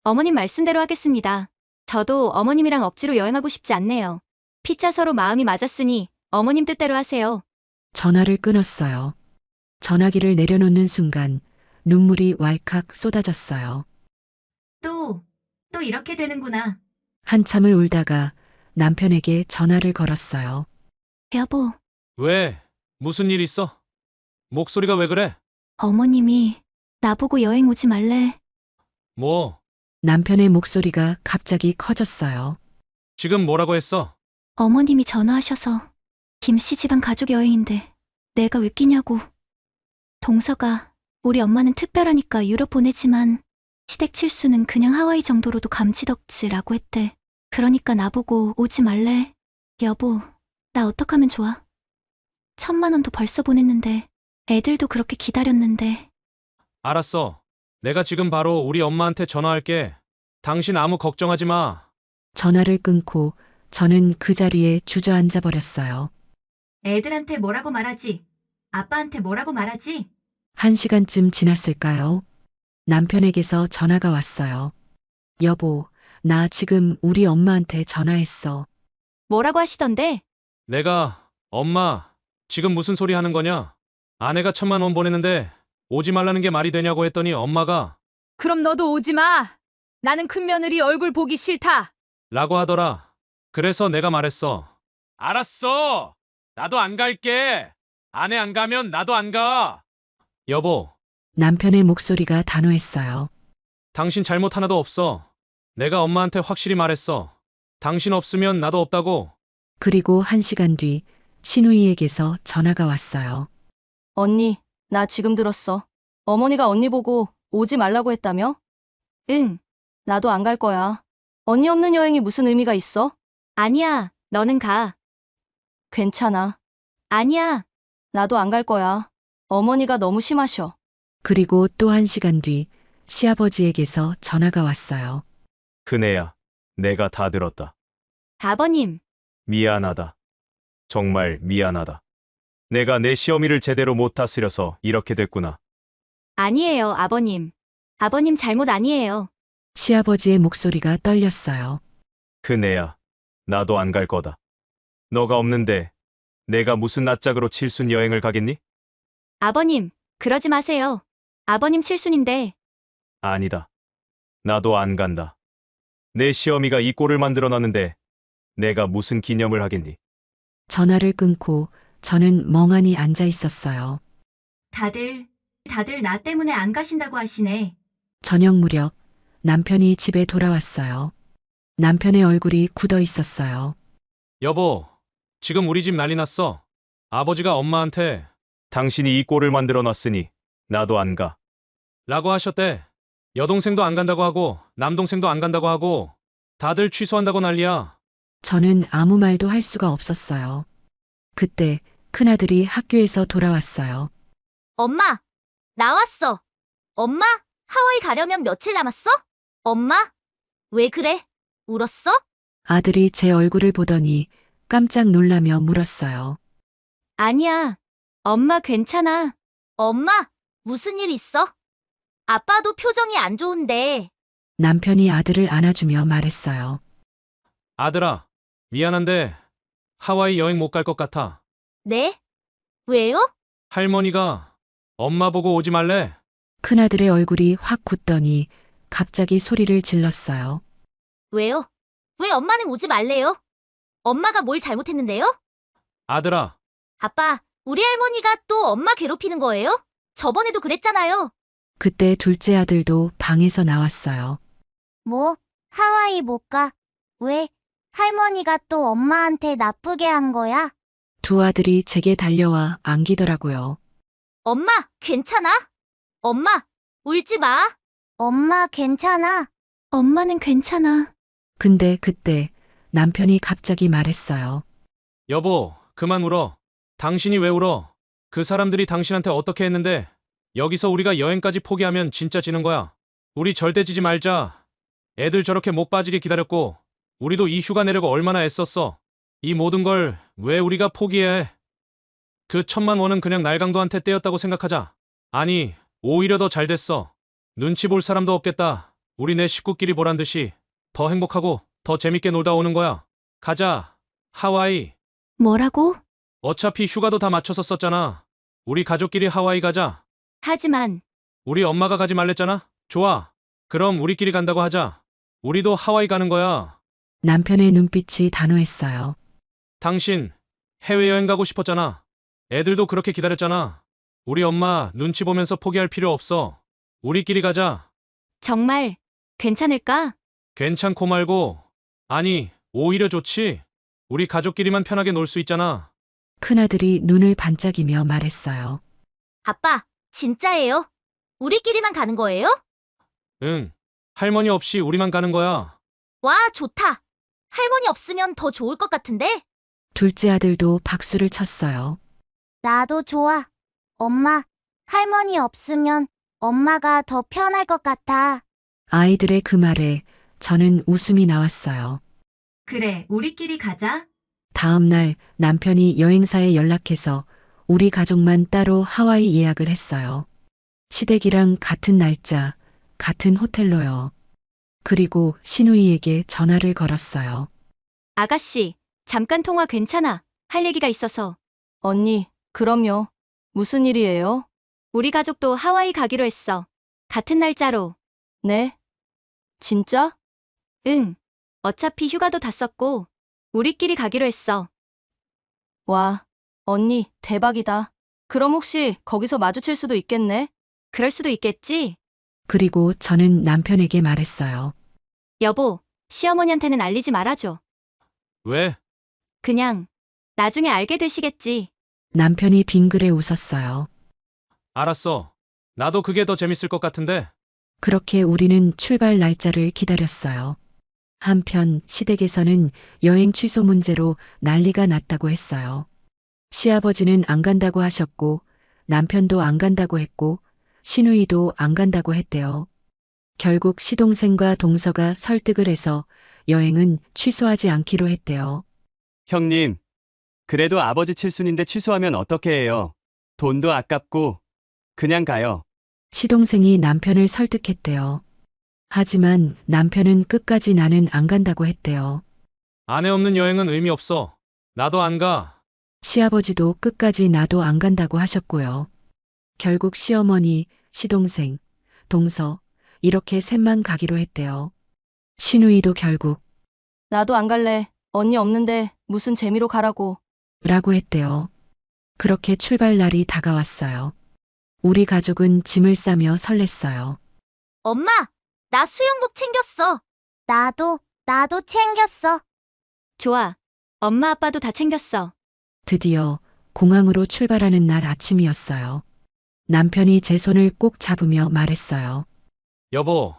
어머님 말씀대로 하겠습니다. 저도 어머님이랑 억지로 여행하고 싶지 않네요. 피차 서로 마음이 맞았으니 어머님 뜻대로 하세요. 전화를 끊었어요. 전화기를 내려놓는 순간 눈물이 왈칵 쏟아졌어요. 또 이렇게 되는구나. 한참을 울다가 남편에게 전화를 걸었어요. 여보, 왜? 무슨 일 있어? 목소리가 왜 그래? 어머님이 나보고 여행 오지 말래. 뭐? 남편의 목소리가 갑자기 커졌어요. 지금 뭐라고 했어? 어머님이 전화하셔서 김씨 집안 가족 여행인데 내가 왜 끼냐고. 동서가 우리 엄마는 특별하니까 유럽 보내지만 시댁 칠수는 그냥 하와이 정도로도 감지덕지라고 했대. 그러니까 나보고 오지 말래. 여보, 나 어떡하면 좋아? 1,000만 원도 벌써 보냈는데 애들도 그렇게 기다렸는데. 알았어. 내가 지금 바로 우리 엄마한테 전화할게. 당신 아무 걱정하지 마. 전화를 끊고 저는 그 자리에 주저앉아 버렸어요. 애들한테 뭐라고 말하지? 아빠한테 뭐라고 말하지? 1시간쯤 지났을까요? 남편에게서 전화가 왔어요. 여보, 나 지금 우리 엄마한테 전화했어. 뭐라고 하시던데? 내가, 엄마, 지금 무슨 소리 하는 거냐? 아내가 1,000만 원 보냈는데 오지 말라는 게 말이 되냐고 했더니 엄마가 그럼 너도 오지 마. 나는 큰며느리 얼굴 보기 싫다. 라고 하더라. 그래서 내가 말했어. 알았어. 나도 안 갈게. 아내 안 가면 나도 안 가. 여보, 남편의 목소리가 단호했어요. 당신 잘못 하나도 없어. 내가 엄마한테 확실히 말했어. 당신 없으면 나도 없다고. 그리고 1시간 뒤 신우이에게서 전화가 왔어요. 언니, 나 지금 들었어. 어머니가 언니 보고 오지 말라고 했다며? 응. 나도 안 갈 거야. 언니 없는 여행이 무슨 의미가 있어? 아니야, 너는 가. 괜찮아. 아니야. 나도 안 갈 거야. 어머니가 너무 심하셔. 그리고 또 1시간 뒤 시아버지에게서 전화가 왔어요. 큰애야, 내가 다 들었다. 아버님, 미안하다. 정말 미안하다. 내가 내 시어미를 제대로 못 다스려서 이렇게 됐구나. 아니에요, 아버님. 아버님 잘못 아니에요. 시아버지의 목소리가 떨렸어요. 큰애야, 나도 안 갈 거다. 너가 없는데 내가 무슨 낯짝으로 칠순 여행을 가겠니? 아버님, 그러지 마세요. 아버님 칠순인데. 아니다. 나도 안 간다. 내 시어미가 이 꼴을 만들어 놨는데 내가 무슨 기념을 하겠니? 전화를 끊고 저는 멍하니 앉아 있었어요. 다들 나 때문에 안 가신다고 하시네. 저녁 무렵 남편이 집에 돌아왔어요. 남편의 얼굴이 굳어 있었어요. 여보, 지금 우리 집 난리 났어. 아버지가 엄마한테 당신이 이 꼴을 만들어 놨으니 나도 안 가. 라고 하셨대. 여동생도 안 간다고 하고 남동생도 안 간다고 하고 다들 취소한다고 난리야. 저는 아무 말도 할 수가 없었어요. 그때 큰아들이 학교에서 돌아왔어요. 엄마, 나왔어. 엄마, 하와이 가려면 며칠 남았어? 엄마, 왜 그래? 울었어? 아들이 제 얼굴을 보더니 깜짝 놀라며 물었어요. 아니야. 엄마 괜찮아. 엄마, 무슨 일 있어? 아빠도 표정이 안 좋은데. 남편이 아들을 안아주며 말했어요. 아들아, 미안한데 하와이 여행 못 갈 것 같아. 네? 왜요? 할머니가 엄마 보고 오지 말래. 큰아들의 얼굴이 확 굳더니 갑자기 소리를 질렀어요. 왜요? 왜 엄마는 오지 말래요? 엄마가 뭘 잘못했는데요? 아들아, 아빠, 우리 할머니가 또 엄마 괴롭히는 거예요? 저번에도 그랬잖아요. 그때 둘째 아들도 방에서 나왔어요. 뭐? 하와이 못 가? 왜? 할머니가 또 엄마한테 나쁘게 한 거야? 두 아들이 제게 달려와 안기더라고요. 엄마, 괜찮아? 엄마, 울지 마. 엄마 괜찮아? 엄마는 괜찮아. 근데 그때 남편이 갑자기 말했어요. 여보, 그만 울어. 당신이 왜 울어? 그 사람들이 당신한테 어떻게 했는데 여기서 우리가 여행까지 포기하면 진짜 지는 거야. 우리 절대 지지 말자. 애들 저렇게 목 빠지게 기다렸고 우리도 이 휴가 내려고 얼마나 애썼어. 이 모든 걸 왜 우리가 포기해? 그 1,000만 원은 그냥 날강도한테 떼었다고 생각하자. 아니, 오히려 더 잘 됐어. 눈치 볼 사람도 없겠다. 우리 내 식구끼리 보란 듯이 더 행복하고 더 재밌게 놀다 오는 거야. 가자, 하와이. 뭐라고? 어차피 휴가도 다 맞춰서 썼잖아. 우리 가족끼리 하와이 가자. 하지만 우리 엄마가 가지 말랬잖아? 좋아. 그럼 우리끼리 간다고 하자. 우리도 하와이 가는 거야. 남편의 눈빛이 단호했어요. 당신 해외여행 가고 싶었잖아. 애들도 그렇게 기다렸잖아. 우리 엄마 눈치 보면서 포기할 필요 없어. 우리끼리 가자. 정말 괜찮을까? 괜찮고 말고. 아니, 오히려 좋지. 우리 가족끼리만 편하게 놀 수 있잖아. 큰아들이 눈을 반짝이며 말했어요. 아빠, 진짜예요? 우리끼리만 가는 거예요? 응. 할머니 없이 우리만 가는 거야. 와, 좋다. 할머니 없으면 더 좋을 것 같은데? 둘째 아들도 박수를 쳤어요. 나도 좋아. 엄마, 할머니 없으면 엄마가 더 편할 것 같아. 아이들의 그 말에 저는 웃음이 나왔어요. 그래, 우리끼리 가자. 다음 날 남편이 여행사에 연락해서 우리 가족만 따로 하와이 예약을 했어요. 시댁이랑 같은 날짜, 같은 호텔로요. 그리고 신우이에게 전화를 걸었어요. 아가씨, 잠깐 통화 괜찮아. 할 얘기가 있어서. 언니, 그럼요. 무슨 일이에요? 우리 가족도 하와이 가기로 했어. 같은 날짜로. 네? 진짜? 응. 어차피 휴가도 다 썼고 우리끼리 가기로 했어. 와, 언니, 대박이다. 그럼 혹시 거기서 마주칠 수도 있겠네? 그럴 수도 있겠지? 그리고 저는 남편에게 말했어요. 여보, 시어머니한테는 알리지 말아줘. 왜? 그냥 나중에 알게 되시겠지. 남편이 빙그레 웃었어요. 알았어. 나도 그게 더 재밌을 것 같은데. 그렇게 우리는 출발 날짜를 기다렸어요. 한편 시댁에서는 여행 취소 문제로 난리가 났다고 했어요. 시아버지는 안 간다고 하셨고 남편도 안 간다고 했고 시누이도 안 간다고 했대요. 결국 시동생과 동서가 설득을 해서 여행은 취소하지 않기로 했대요. 형님, 그래도 아버지 칠순인데 취소하면 어떻게 해요? 돈도 아깝고 그냥 가요. 시동생이 남편을 설득했대요. 하지만 남편은 끝까지 나는 안 간다고 했대요. 아내 없는 여행은 의미 없어. 나도 안 가. 시아버지도 끝까지 나도 안 간다고 하셨고요. 결국 시어머니, 시동생, 동서 이렇게 셋만 가기로 했대요. 시누이도 결국 나도 안 갈래. 언니 없는데 무슨 재미로 가라고. 라고 했대요. 그렇게 출발 날이 다가왔어요. 우리 가족은 짐을 싸며 설렜어요. 엄마, 나 수영복 챙겼어. 나도 챙겼어. 좋아. 엄마 아빠도 다 챙겼어. 드디어 공항으로 출발하는 날 아침이었어요. 남편이 제 손을 꼭 잡으며 말했어요. 여보,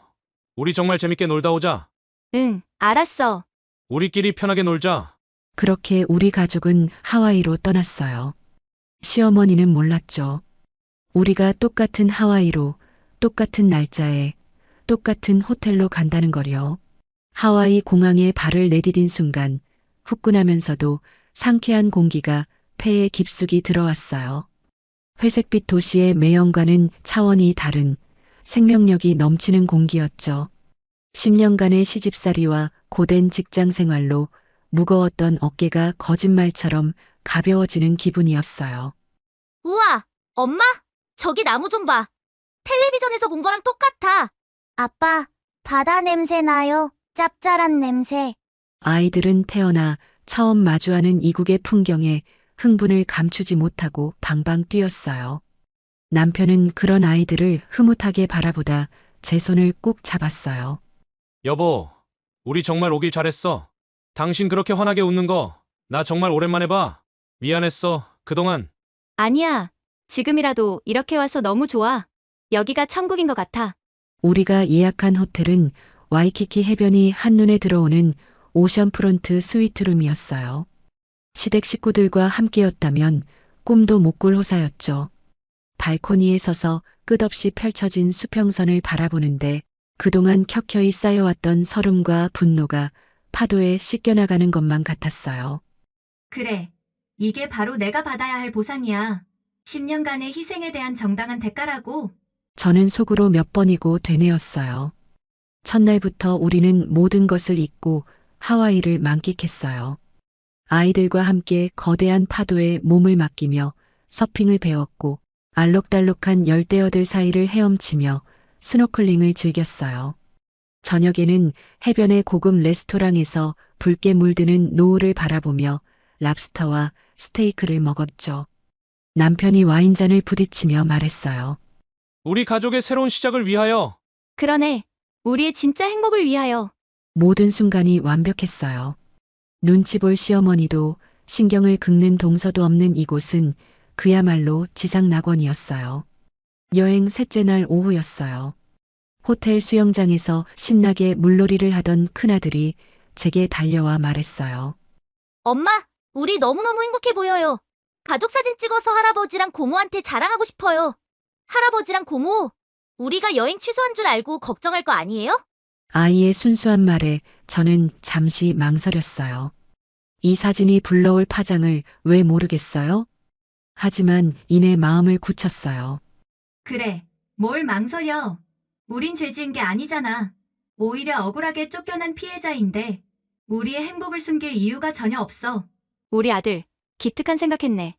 우리 정말 재밌게 놀다 오자. 응, 알았어. 우리끼리 편하게 놀자. 그렇게 우리 가족은 하와이로 떠났어요. 시어머니는 몰랐죠. 우리가 똑같은 하와이로, 똑같은 날짜에, 똑같은 호텔로 간다는 거요. 하와이 공항에 발을 내디딘 순간 후끈하면서도 상쾌한 공기가 폐에 깊숙이 들어왔어요. 회색빛 도시의 매연과는 차원이 다른 생명력이 넘치는 공기였죠. 10년간의 시집살이와 고된 직장 생활로 무거웠던 어깨가 거짓말처럼 가벼워지는 기분이었어요. 우와, 엄마, 저기 나무 좀 봐. 텔레비전에서 본 거랑 똑같아. 아빠, 바다 냄새 나요. 짭짤한 냄새. 아이들은 태어나 처음 마주하는 이국의 풍경에 흥분을 감추지 못하고 방방 뛰었어요. 남편은 그런 아이들을 흐뭇하게 바라보다 제 손을 꾹 잡았어요. 여보, 우리 정말 오길 잘했어. 당신 그렇게 환하게 웃는 거, 나 정말 오랜만에 봐. 미안했어, 그동안. 아니야. 지금이라도 이렇게 와서 너무 좋아. 여기가 천국인 것 같아. 우리가 예약한 호텔은 와이키키 해변이 한눈에 들어오는 오션프론트 스위트룸이었어요. 시댁 식구들과 함께였다면 꿈도 못 꿀 호사였죠. 발코니에 서서 끝없이 펼쳐진 수평선을 바라보는데 그동안 켜켜이 쌓여왔던 서름과 분노가 파도에 씻겨나가는 것만 같았어요. 그래. 이게 바로 내가 받아야 할 보상이야. 10년간의 희생에 대한 정당한 대가라고. 저는 속으로 몇 번이고 되뇌었어요. 첫날부터 우리는 모든 것을 잊고 하와이를 만끽했어요. 아이들과 함께 거대한 파도에 몸을 맡기며 서핑을 배웠고 알록달록한 열대어들 사이를 헤엄치며 스노클링을 즐겼어요. 저녁에는 해변의 고급 레스토랑에서 붉게 물드는 노을을 바라보며 랍스터와 스테이크를 먹었죠. 남편이 와인잔을 부딪히며 말했어요. 우리 가족의 새로운 시작을 위하여. 그러네. 우리의 진짜 행복을 위하여. 모든 순간이 완벽했어요. 눈치 볼 시어머니도 신경을 긁는 동서도 없는 이곳은 그야말로 지상낙원이었어요. 여행 셋째 날 오후였어요. 호텔 수영장에서 신나게 물놀이를 하던 큰아들이 제게 달려와 말했어요. 엄마, 우리 너무너무 행복해 보여요. 가족 사진 찍어서 할아버지랑 고모한테 자랑하고 싶어요. 할아버지랑 고모, 우리가 여행 취소한 줄 알고 걱정할 거 아니에요? 아이의 순수한 말에 저는 잠시 망설였어요. 이 사진이 불러올 파장을 왜 모르겠어요? 하지만 이내 마음을 굳혔어요. 그래. 뭘 망설여. 우린 죄 지은 게 아니잖아. 오히려 억울하게 쫓겨난 피해자인데 우리의 행복을 숨길 이유가 전혀 없어. 우리 아들, 기특한 생각했네.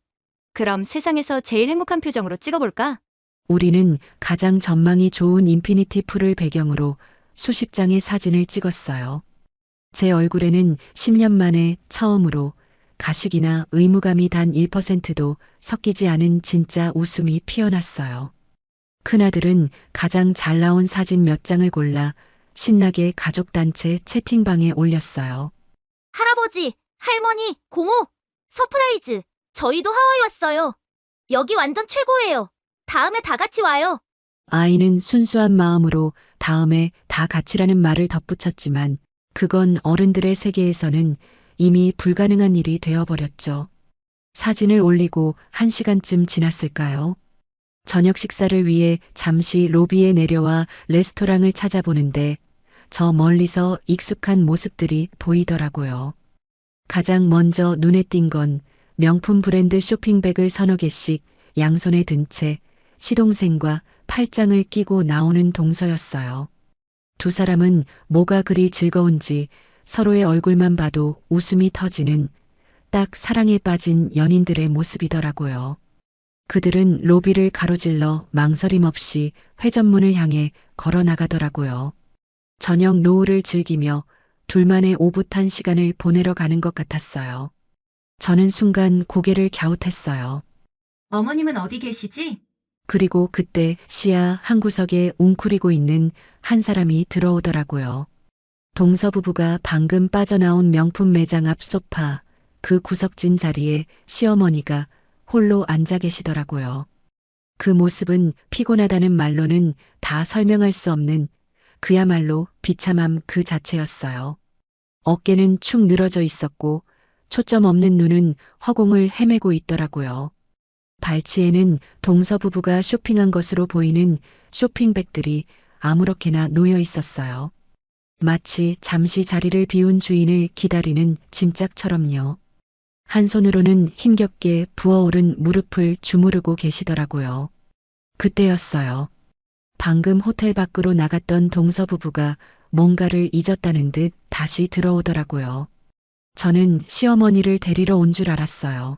그럼 세상에서 제일 행복한 표정으로 찍어볼까? 우리는 가장 전망이 좋은 인피니티 풀을 배경으로 수십 장의 사진을 찍었어요. 제 얼굴에는 10년 만에 처음으로 가식이나 의무감이 단 1%도 섞이지 않은 진짜 웃음이 피어났어요. 큰아들은 가장 잘 나온 사진 몇 장을 골라 신나게 가족단체 채팅방에 올렸어요. 할아버지, 할머니, 고모, 서프라이즈. 저희도 하와이 왔어요. 여기 완전 최고예요. 다음에 다 같이 와요. 아이는 순수한 마음으로 다음에 다 같이라는 말을 덧붙였지만 그건 어른들의 세계에서는 이미 불가능한 일이 되어버렸죠. 사진을 올리고 1시간쯤 지났을까요? 저녁 식사를 위해 잠시 로비에 내려와 레스토랑을 찾아보는데 저 멀리서 익숙한 모습들이 보이더라고요. 가장 먼저 눈에 띈 건 명품 브랜드 쇼핑백을 서너 개씩 양손에 든 채 시동생과 팔짱을 끼고 나오는 동서였어요. 두 사람은 뭐가 그리 즐거운지 서로의 얼굴만 봐도 웃음이 터지는 딱 사랑에 빠진 연인들의 모습이더라고요. 그들은 로비를 가로질러 망설임 없이 회전문을 향해 걸어 나가더라고요. 저녁 노을을 즐기며 둘만의 오붓한 시간을 보내러 가는 것 같았어요. 저는 순간 고개를 갸웃했어요. 어머님은 어디 계시지? 그리고 그때 시야 한 구석에 웅크리고 있는 한 사람이 들어오더라고요. 동서 부부가 방금 빠져나온 명품 매장 앞 소파, 그 구석진 자리에 시어머니가 홀로 앉아 계시더라고요. 그 모습은 피곤하다는 말로는 다 설명할 수 없는 그야말로 비참함 그 자체였어요. 어깨는 축 늘어져 있었고 초점 없는 눈은 허공을 헤매고 있더라고요. 발치에는 동서 부부가 쇼핑한 것으로 보이는 쇼핑백들이 아무렇게나 놓여 있었어요. 마치 잠시 자리를 비운 주인을 기다리는 짐짝처럼요. 한 손으로는 힘겹게 부어오른 무릎을 주무르고 계시더라고요. 그때였어요. 방금 호텔 밖으로 나갔던 동서 부부가 뭔가를 잊었다는 듯 다시 들어오더라고요. 저는 시어머니를 데리러 온 줄 알았어요.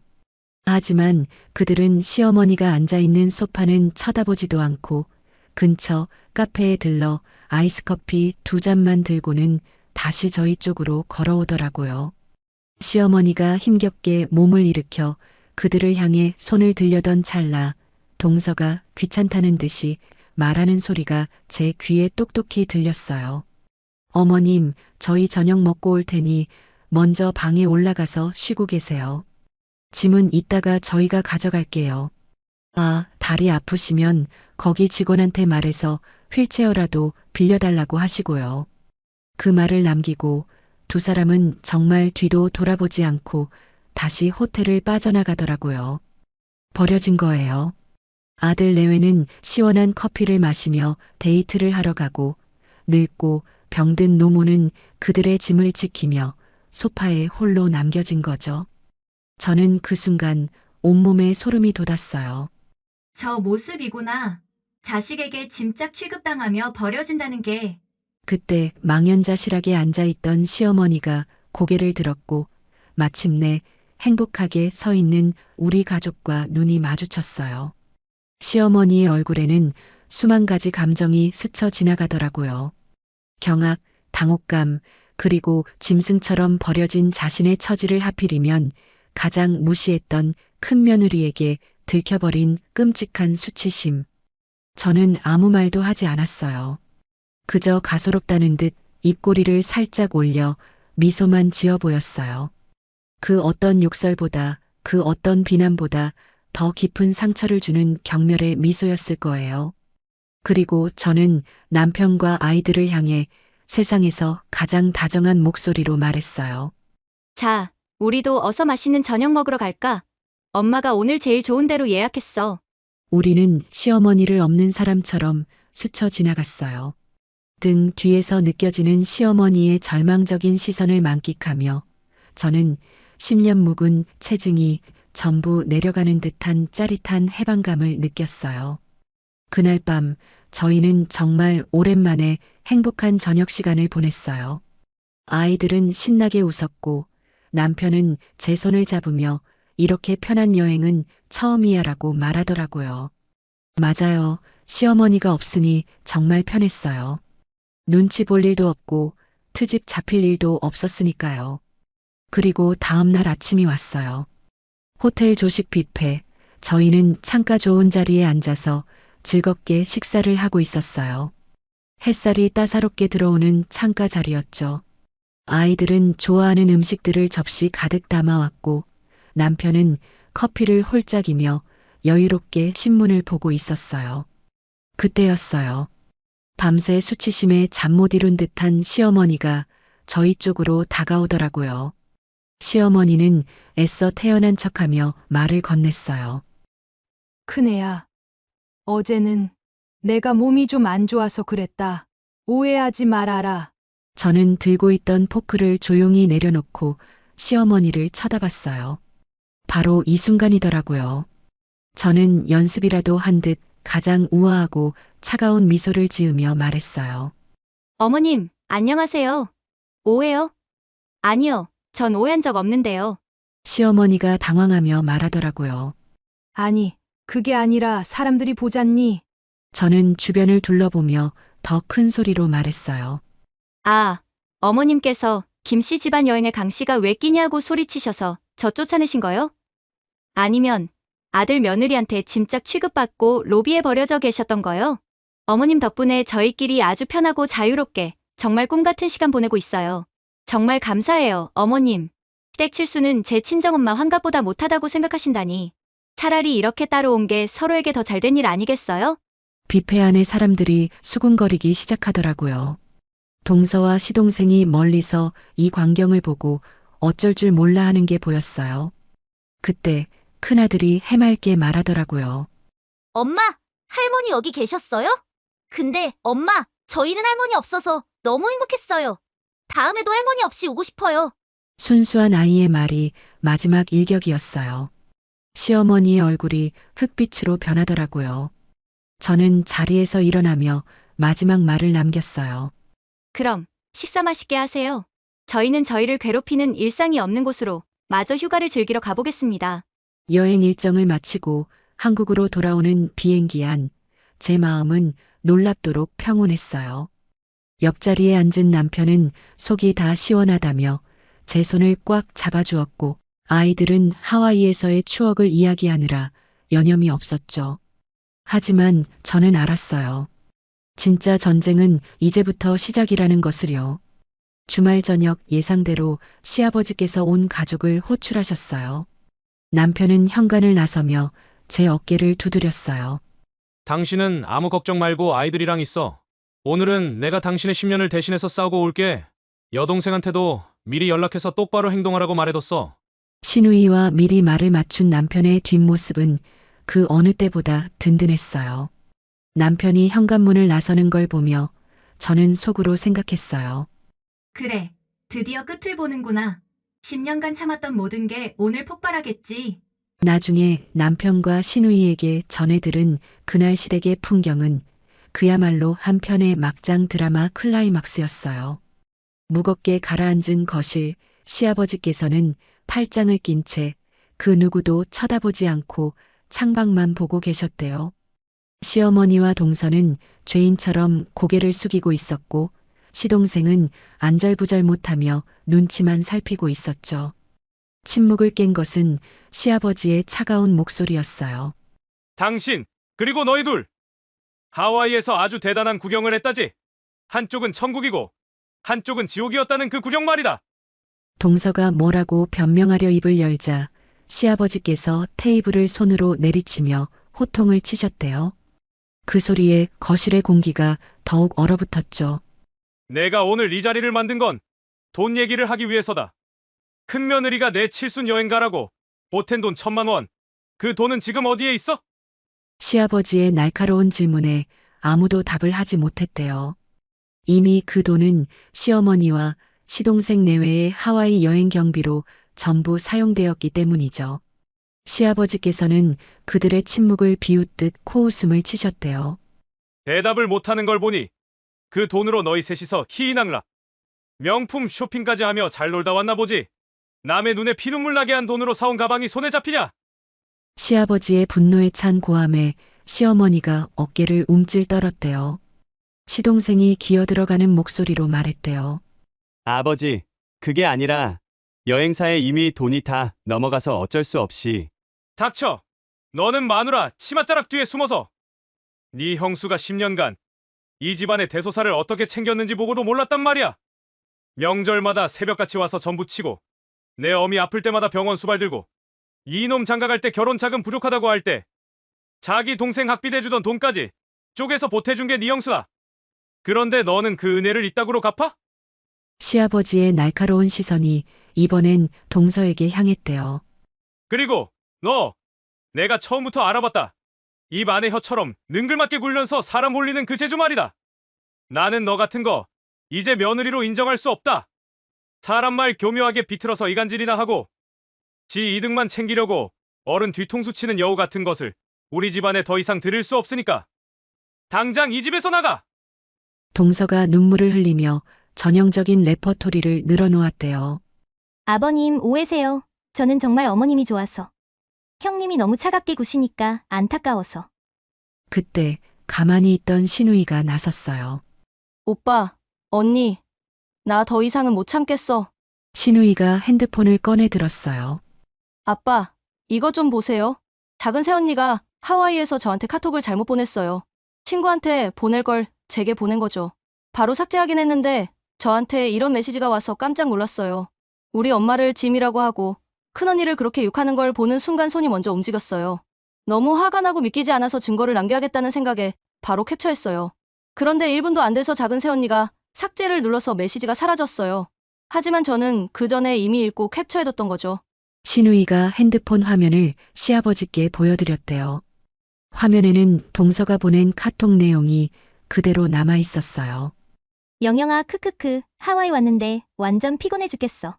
하지만 그들은 시어머니가 앉아있는 소파는 쳐다보지도 않고 근처 카페에 들러 아이스커피 2잔만 들고는 다시 저희 쪽으로 걸어오더라고요. 시어머니가 힘겹게 몸을 일으켜 그들을 향해 손을 들려던 찰나 동서가 귀찮다는 듯이 말하는 소리가 제 귀에 똑똑히 들렸어요. 어머님, 저희 저녁 먹고 올 테니 먼저 방에 올라가서 쉬고 계세요. 짐은 이따가 저희가 가져갈게요. 아, 다리 아프시면 거기 직원한테 말해서 휠체어라도 빌려달라고 하시고요. 그 말을 남기고 두 사람은 정말 뒤도 돌아보지 않고 다시 호텔을 빠져나가더라고요. 버려진 거예요. 아들 내외는 시원한 커피를 마시며 데이트를 하러 가고 늙고 병든 노모는 그들의 짐을 지키며 소파에 홀로 남겨진 거죠. 저는 그 순간 온몸에 소름이 돋았어요. 저 모습이구나. 자식에게 짐짝 취급당하며 버려진다는 게. 그때 망연자실하게 앉아있던 시어머니가 고개를 들었고 마침내 행복하게 서 있는 우리 가족과 눈이 마주쳤어요. 시어머니의 얼굴에는 수만 가지 감정이 스쳐 지나가더라고요. 경악, 당혹감, 그리고 짐승처럼 버려진 자신의 처지를 하필이면 가장 무시했던 큰 며느리에게 들켜버린 끔찍한 수치심. 저는 아무 말도 하지 않았어요. 그저 가소롭다는 듯 입꼬리를 살짝 올려 미소만 지어 보였어요. 그 어떤 욕설보다, 그 어떤 비난보다 더 깊은 상처를 주는 경멸의 미소였을 거예요. 그리고 저는 남편과 아이들을 향해 세상에서 가장 다정한 목소리로 말했어요. 자, 우리도 어서 맛있는 저녁 먹으러 갈까? 엄마가 오늘 제일 좋은 데로 예약했어. 우리는 시어머니를 없는 사람처럼 스쳐 지나갔어요. 등 뒤에서 느껴지는 시어머니의 절망적인 시선을 만끽하며 저는 10년 묵은 체증이 전부 내려가는 듯한 짜릿한 해방감을 느꼈어요. 그날 밤 저희는 정말 오랜만에 행복한 저녁 시간을 보냈어요. 아이들은 신나게 웃었고 남편은 제 손을 잡으며 이렇게 편한 여행은 처음이야라고 말하더라고요. 맞아요. 시어머니가 없으니 정말 편했어요. 눈치 볼 일도 없고 트집 잡힐 일도 없었으니까요. 그리고 다음 날 아침이 왔어요. 호텔 조식 뷔페. 저희는 창가 좋은 자리에 앉아서 즐겁게 식사를 하고 있었어요. 햇살이 따사롭게 들어오는 창가 자리였죠. 아이들은 좋아하는 음식들을 접시 가득 담아왔고 남편은 커피를 홀짝이며 여유롭게 신문을 보고 있었어요. 그때였어요. 밤새 수치심에 잠 못 이룬 듯한 시어머니가 저희 쪽으로 다가오더라고요. 시어머니는 애써 태연한 척하며 말을 건넸어요. 큰애야, 어제는 내가 몸이 좀 안 좋아서 그랬다. 오해하지 말아라. 저는 들고 있던 포크를 조용히 내려놓고 시어머니를 쳐다봤어요. 바로 이 순간이더라고요. 저는 연습이라도 한 듯 가장 우아하고 차가운 미소를 지으며 말했어요. 어머님, 안녕하세요. 오해요? 아니요, 전 오해한 적 없는데요. 시어머니가 당황하며 말하더라고요. 아니, 그게 아니라 사람들이 보잖니. 저는 주변을 둘러보며 더 큰 소리로 말했어요. 아, 어머님께서 김씨 집안 여행에 강씨가 왜 끼냐고 소리치셔서 저 쫓아내신 거요? 아니면 아들 며느리한테 짐짝 취급받고 로비에 버려져 계셨던 거요? 어머님 덕분에 저희끼리 아주 편하고 자유롭게 정말 꿈 같은 시간 보내고 있어요. 정말 감사해요, 어머님. 시댁 칠수는 제 친정엄마 환갑보다 못하다고 생각하신다니. 차라리 이렇게 따로 온 게 서로에게 더 잘된 일 아니겠어요? 뷔페 안에 사람들이 수군거리기 시작하더라고요. 동서와 시동생이 멀리서 이 광경을 보고 어쩔 줄 몰라 하는 게 보였어요. 그때 큰아들이 해맑게 말하더라고요. 엄마, 할머니 여기 계셨어요? 근데 엄마, 저희는 할머니 없어서 너무 행복했어요. 다음에도 할머니 없이 오고 싶어요. 순수한 아이의 말이 마지막 일격이었어요. 시어머니의 얼굴이 흑빛으로 변하더라고요. 저는 자리에서 일어나며 마지막 말을 남겼어요. 그럼 식사 맛있게 하세요. 저희는 저희를 괴롭히는 일상이 없는 곳으로 마저 휴가를 즐기러 가보겠습니다. 여행 일정을 마치고 한국으로 돌아오는 비행기 안, 제 마음은 놀랍도록 평온했어요. 옆자리에 앉은 남편은 속이 다 시원하다며 제 손을 꽉 잡아주었고 아이들은 하와이에서의 추억을 이야기하느라 여념이 없었죠. 하지만 저는 알았어요. 진짜 전쟁은 이제부터 시작이라는 것을요. 주말 저녁 예상대로 시아버지께서 온 가족을 호출하셨어요. 남편은 현관을 나서며 제 어깨를 두드렸어요. 당신은 아무 걱정 말고 아이들이랑 있어. 오늘은 내가 당신의 10년을 대신해서 싸우고 올게. 여동생한테도 미리 연락해서 똑바로 행동하라고 말해뒀어. 신우이와 미리 말을 맞춘 남편의 뒷모습은 그 어느 때보다 든든했어요. 남편이 현관문을 나서는 걸 보며 저는 속으로 생각했어요. 그래, 드디어 끝을 보는구나. 10년간 참았던 모든 게 오늘 폭발하겠지. 나중에 남편과 신우이에게 전해들은 그날 시댁의 풍경은 그야말로 한 편의 막장 드라마 클라이막스였어요. 무겁게 가라앉은 거실, 시아버지께서는 팔짱을 낀 채 그 누구도 쳐다보지 않고 창밖만 보고 계셨대요. 시어머니와 동서는 죄인처럼 고개를 숙이고 있었고 시동생은 안절부절 못하며 눈치만 살피고 있었죠. 침묵을 깬 것은 시아버지의 차가운 목소리였어요. 당신, 그리고 너희 둘. 하와이에서 아주 대단한 구경을 했다지. 한쪽은 천국이고 한쪽은 지옥이었다는 그 구경 말이다. 동서가 뭐라고 변명하려 입을 열자 시아버지께서 테이블을 손으로 내리치며 호통을 치셨대요. 그 소리에 거실의 공기가 더욱 얼어붙었죠. 내가 오늘 이 자리를 만든 건 돈 얘기를 하기 위해서다. 큰 며느리가 내 칠순 여행 가라고 보탠 돈 1,000만 원. 그 돈은 지금 어디에 있어? 시아버지의 날카로운 질문에 아무도 답을 하지 못했대요. 이미 그 돈은 시어머니와 시동생 내외의 하와이 여행 경비로 전부 사용되었기 때문이죠. 시아버지께서는 그들의 침묵을 비웃듯 코웃음을 치셨대요. 대답을 못하는 걸 보니 그 돈으로 너희 셋이서 희희낙락 명품 쇼핑까지 하며 잘 놀다 왔나 보지. 남의 눈에 피눈물 나게 한 돈으로 사온 가방이 손에 잡히냐? 시아버지의 분노에 찬 고함에 시어머니가 어깨를 움찔 떨었대요. 시동생이 기어들어가는 목소리로 말했대요. 아버지, 그게 아니라 여행사에 이미 돈이 다 넘어가서 어쩔 수 없이. 닥쳐! 너는 마누라 치맛자락 뒤에 숨어서 네 형수가 10년간 이 집안의 대소사를 어떻게 챙겼는지 보고도 몰랐단 말이야. 명절마다 새벽같이 와서 전부 치고 내 어미 아플 때마다 병원 수발 들고 이놈 장가갈 때 결혼 자금 부족하다고 할 때 자기 동생 학비 대주던 돈까지 쪼개서 보태준 게 네 형수다. 그런데 너는 그 은혜를 이따구로 갚아? 시아버지의 날카로운 시선이 이번엔 동서에게 향했대요. 그리고 너 내가 처음부터 알아봤다. 입 안에 혀처럼 능글맞게 굴면서 사람 홀리는 그 재주 말이다. 나는 너 같은 거 이제 며느리로 인정할 수 없다. 사람 말 교묘하게 비틀어서 이간질이나 하고 지 이득만 챙기려고 어른 뒤통수 치는 여우 같은 것을 우리 집안에 더 이상 들을 수 없으니까 당장 이 집에서 나가! 동서가 눈물을 흘리며 전형적인 레퍼토리를 늘어놓았대요. 아버님 오해세요. 저는 정말 어머님이 좋아서. 형님이 너무 차갑게 구시니까 안타까워서. 그때 가만히 있던 신우이가 나섰어요. 오빠, 언니, 나 더 이상은 못 참겠어. 신우이가 핸드폰을 꺼내 들었어요. 아빠, 이거 좀 보세요. 작은 새언니가 하와이에서 저한테 카톡을 잘못 보냈어요. 친구한테 보낼 걸 제게 보낸 거죠. 바로 삭제하긴 했는데 저한테 이런 메시지가 와서 깜짝 놀랐어요. 우리 엄마를 짐이라고 하고 큰언니를 그렇게 욕하는 걸 보는 순간 손이 먼저 움직였어요. 너무 화가 나고 믿기지 않아서 증거를 남겨야겠다는 생각에 바로 캡처했어요. 그런데 1분도 안 돼서 작은 새언니가 삭제를 눌러서 메시지가 사라졌어요. 하지만 저는 그 전에 이미 읽고 캡처해뒀던 거죠. 신우이가 핸드폰 화면을 시아버지께 보여드렸대요. 화면에는 동서가 보낸 카톡 내용이 그대로 남아 있었어요. 영영아 크크크 하와이 왔는데 완전 피곤해 죽겠어.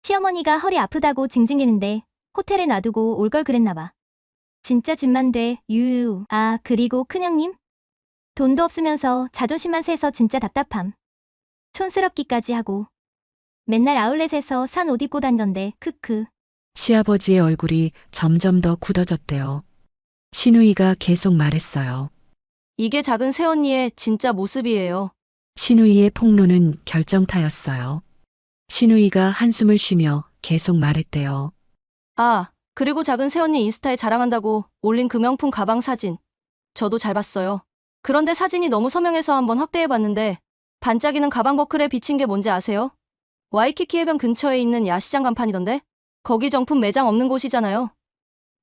시어머니가 허리 아프다고 징징대는데 호텔에 놔두고 올 걸 그랬나 봐. 진짜 집만 돼 유유. 아 그리고 큰형님? 돈도 없으면서 자존심만 세서 진짜 답답함. 촌스럽기까지 하고. 맨날 아울렛에서 산 옷 입고 다니던데 크크. 시아버지의 얼굴이 점점 더 굳어졌대요. 신우이가 계속 말했어요. 이게 작은 새언니의 진짜 모습이에요. 신우이의 폭로는 결정타였어요. 신우이가 한숨을 쉬며 계속 말했대요. 아, 그리고 작은 새언니 인스타에 자랑한다고 올린 그 명품 가방 사진. 저도 잘 봤어요. 그런데 사진이 너무 서명해서 한번 확대해봤는데 반짝이는 가방 버클에 비친 게 뭔지 아세요? 와이키키 해변 근처에 있는 야시장 간판이던데? 거기 정품 매장 없는 곳이잖아요.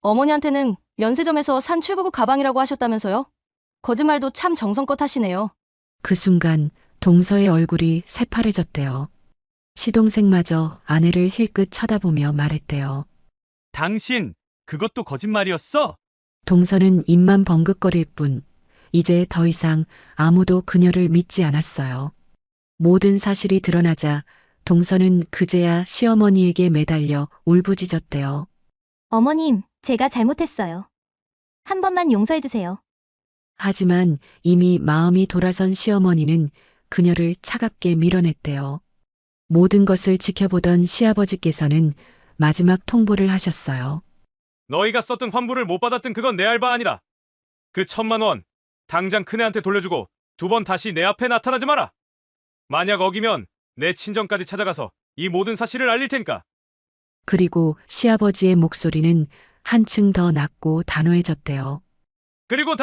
어머니한테는 면세점에서 산 최고급 가방이라고 하셨다면서요? 거짓말도 참 정성껏 하시네요. 그 순간 동서의 얼굴이 새파래졌대요. 시동생마저 아내를 힐끗 쳐다보며 말했대요. 당신, 그것도 거짓말이었어? 동서는 입만 벙긋거릴 뿐 이제 더 이상 아무도 그녀를 믿지 않았어요. 모든 사실이 드러나자 동서는 그제야 시어머니에게 매달려 울부짖었대요. 어머님, 제가 잘못했어요. 한 번만 용서해주세요. 하지만 이미 마음이 돌아선 시어머니는 그녀를 차갑게 밀어냈대요. 모든 것을 지켜보던 시아버지께서는 마지막 통보를 하셨어요. 너희가 썼던 환불을 못 받았던 그건 내 알바 아니다. 그 1,000만 원 당장 큰애한테 돌려주고 2번 다시 내 앞에 나타나지 마라. 만약 어기면 내 친정까지 찾아가서 이 모든 사실을 알릴 테니까. 그리고 시아버지의 목소리는 한층 더 낮고 단호해졌대요. 그리고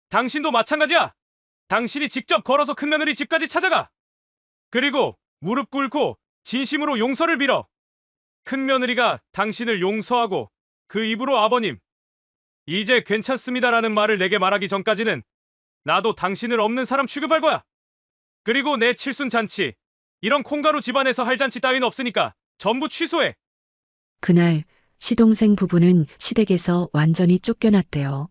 당신도 마찬가지야. 당신이 직접 걸어서 큰며느리 집까지 찾아가. 그리고 무릎 꿇고 진심으로 용서를 빌어. 큰며느리가 당신을 용서하고 그 입으로 아버님, 이제 괜찮습니다라는 말을 내게 말하기 전까지는 나도 당신을 없는 사람 취급할 거야. 그리고 내 칠순잔치, 이런 콩가루 집안에서 할 잔치 따윈 없으니까 전부 취소해. 그날 시동생 부부는 시댁에서 완전히 쫓겨났대요.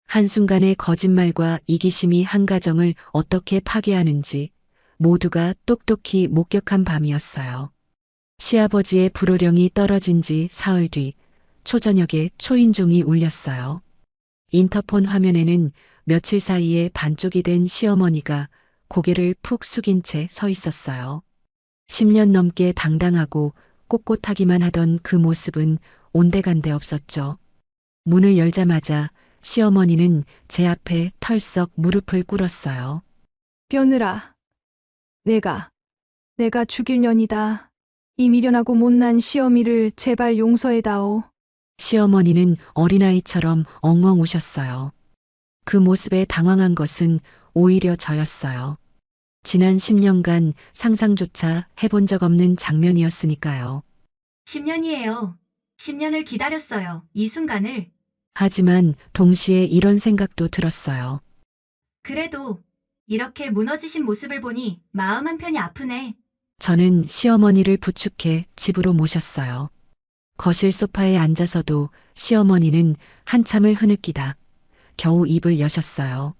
한순간의 거짓말과 이기심이 한 가정을 어떻게 파괴하는지 모두가 똑똑히 목격한 밤이었어요. 시아버지의 불호령이 떨어진 지 사흘 뒤 초저녁에 초인종이 울렸어요. 인터폰 화면에는 며칠 사이에 반쪽이 된 시어머니가 고개를 푹 숙인 채 서 있었어요. 10년 넘게 당당하고 꼿꼿하기만 하던 그 모습은 온데간데 없었죠. 문을 열자마자 시어머니는 제 앞에 털썩 무릎을 꿇었어요. 며느라, 내가 죽일 년이다. 이 미련하고 못난 시어미를 제발 용서해다오. 시어머니는 어린아이처럼 엉엉 우셨어요. 그 모습에 당황한 것은 오히려 저였어요. 지난 10년간 상상조차 해본 적 없는 장면이었으니까요. 10년이에요. 10년을 기다렸어요. 이 순간을. 하지만 동시에 이런 생각도 들었어요. 그래도 이렇게 무너지신 모습을 보니 마음 한편이 아프네. 저는 시어머니를 부축해 집으로 모셨어요. 거실 소파에 앉아서도 시어머니는 한참을 흐느끼다 겨우 입을 여셨어요.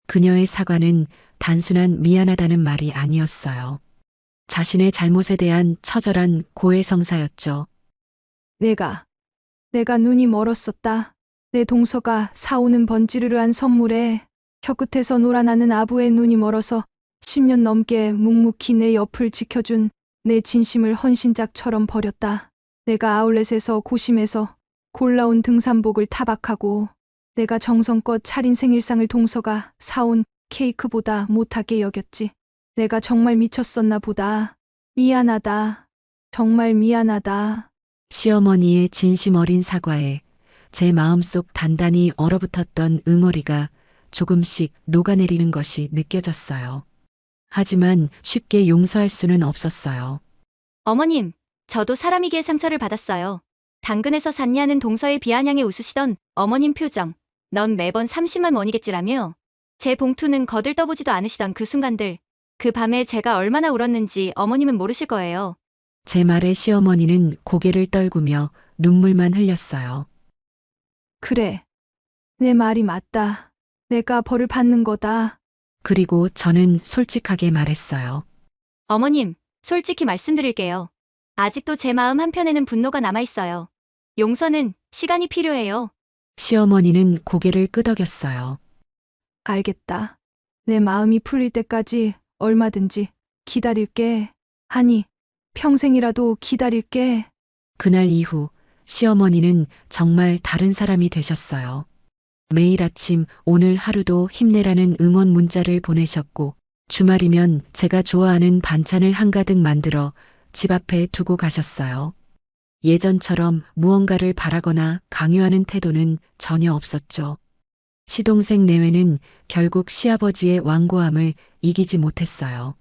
그녀의 사과는 단순한 미안하다는 말이 아니었어요. 자신의 잘못에 대한 처절한 고해성사였죠. 내가 눈이 멀었었다. 내 동서가 사오는 번지르르한 선물에 혀끝에서 놀아나는 아부의 눈이 멀어서 10년 넘게 묵묵히 내 옆을 지켜준 내 진심을 헌신짝처럼 버렸다. 내가 아울렛에서 고심해서 골라온 등산복을 타박하고 내가 정성껏 차린 생일상을 동서가 사온 케이크보다 못하게 여겼지. 내가 정말 미쳤었나 보다. 미안하다. 정말 미안하다. 시어머니의 진심 어린 사과에 제 마음속 단단히 얼어붙었던 응어리가 조금씩 녹아내리는 것이 느껴졌어요. 하지만 쉽게 용서할 수는 없었어요. 어머님, 저도 사람이기에 상처를 받았어요. 당근에서 샀냐는 동서의 비아냥에 웃으시던 어머님 표정. 넌 매번 30만 원이겠지라며. 제 봉투는 거들떠보지도 않으시던 그 순간들. 그 밤에 제가 얼마나 울었는지 어머님은 모르실 거예요. 제 말에 시어머니는 고개를 떨구며 눈물만 흘렸어요. 그래. 내 말이 맞다. 내가 벌을 받는 거다. 그리고 저는 솔직하게 말했어요. 어머님, 솔직히 말씀드릴게요. 아직도 제 마음 한편에는 분노가 남아있어요. 용서는 시간이 필요해요. 시어머니는 고개를 끄덕였어요. 알겠다. 내 마음이 풀릴 때까지 얼마든지 기다릴게. 아니, 평생이라도 기다릴게. 그날 이후 시어머니는 정말 다른 사람이 되셨어요. 매일 아침 오늘 하루도 힘내라는 응원 문자를 보내셨고 주말이면 제가 좋아하는 반찬을 한가득 만들어 집 앞에 두고 가셨어요. 예전처럼 무언가를 바라거나 강요하는 태도는 전혀 없었죠. 시동생 내외는 결국 시아버지의 완고함을 이기지 못했어요.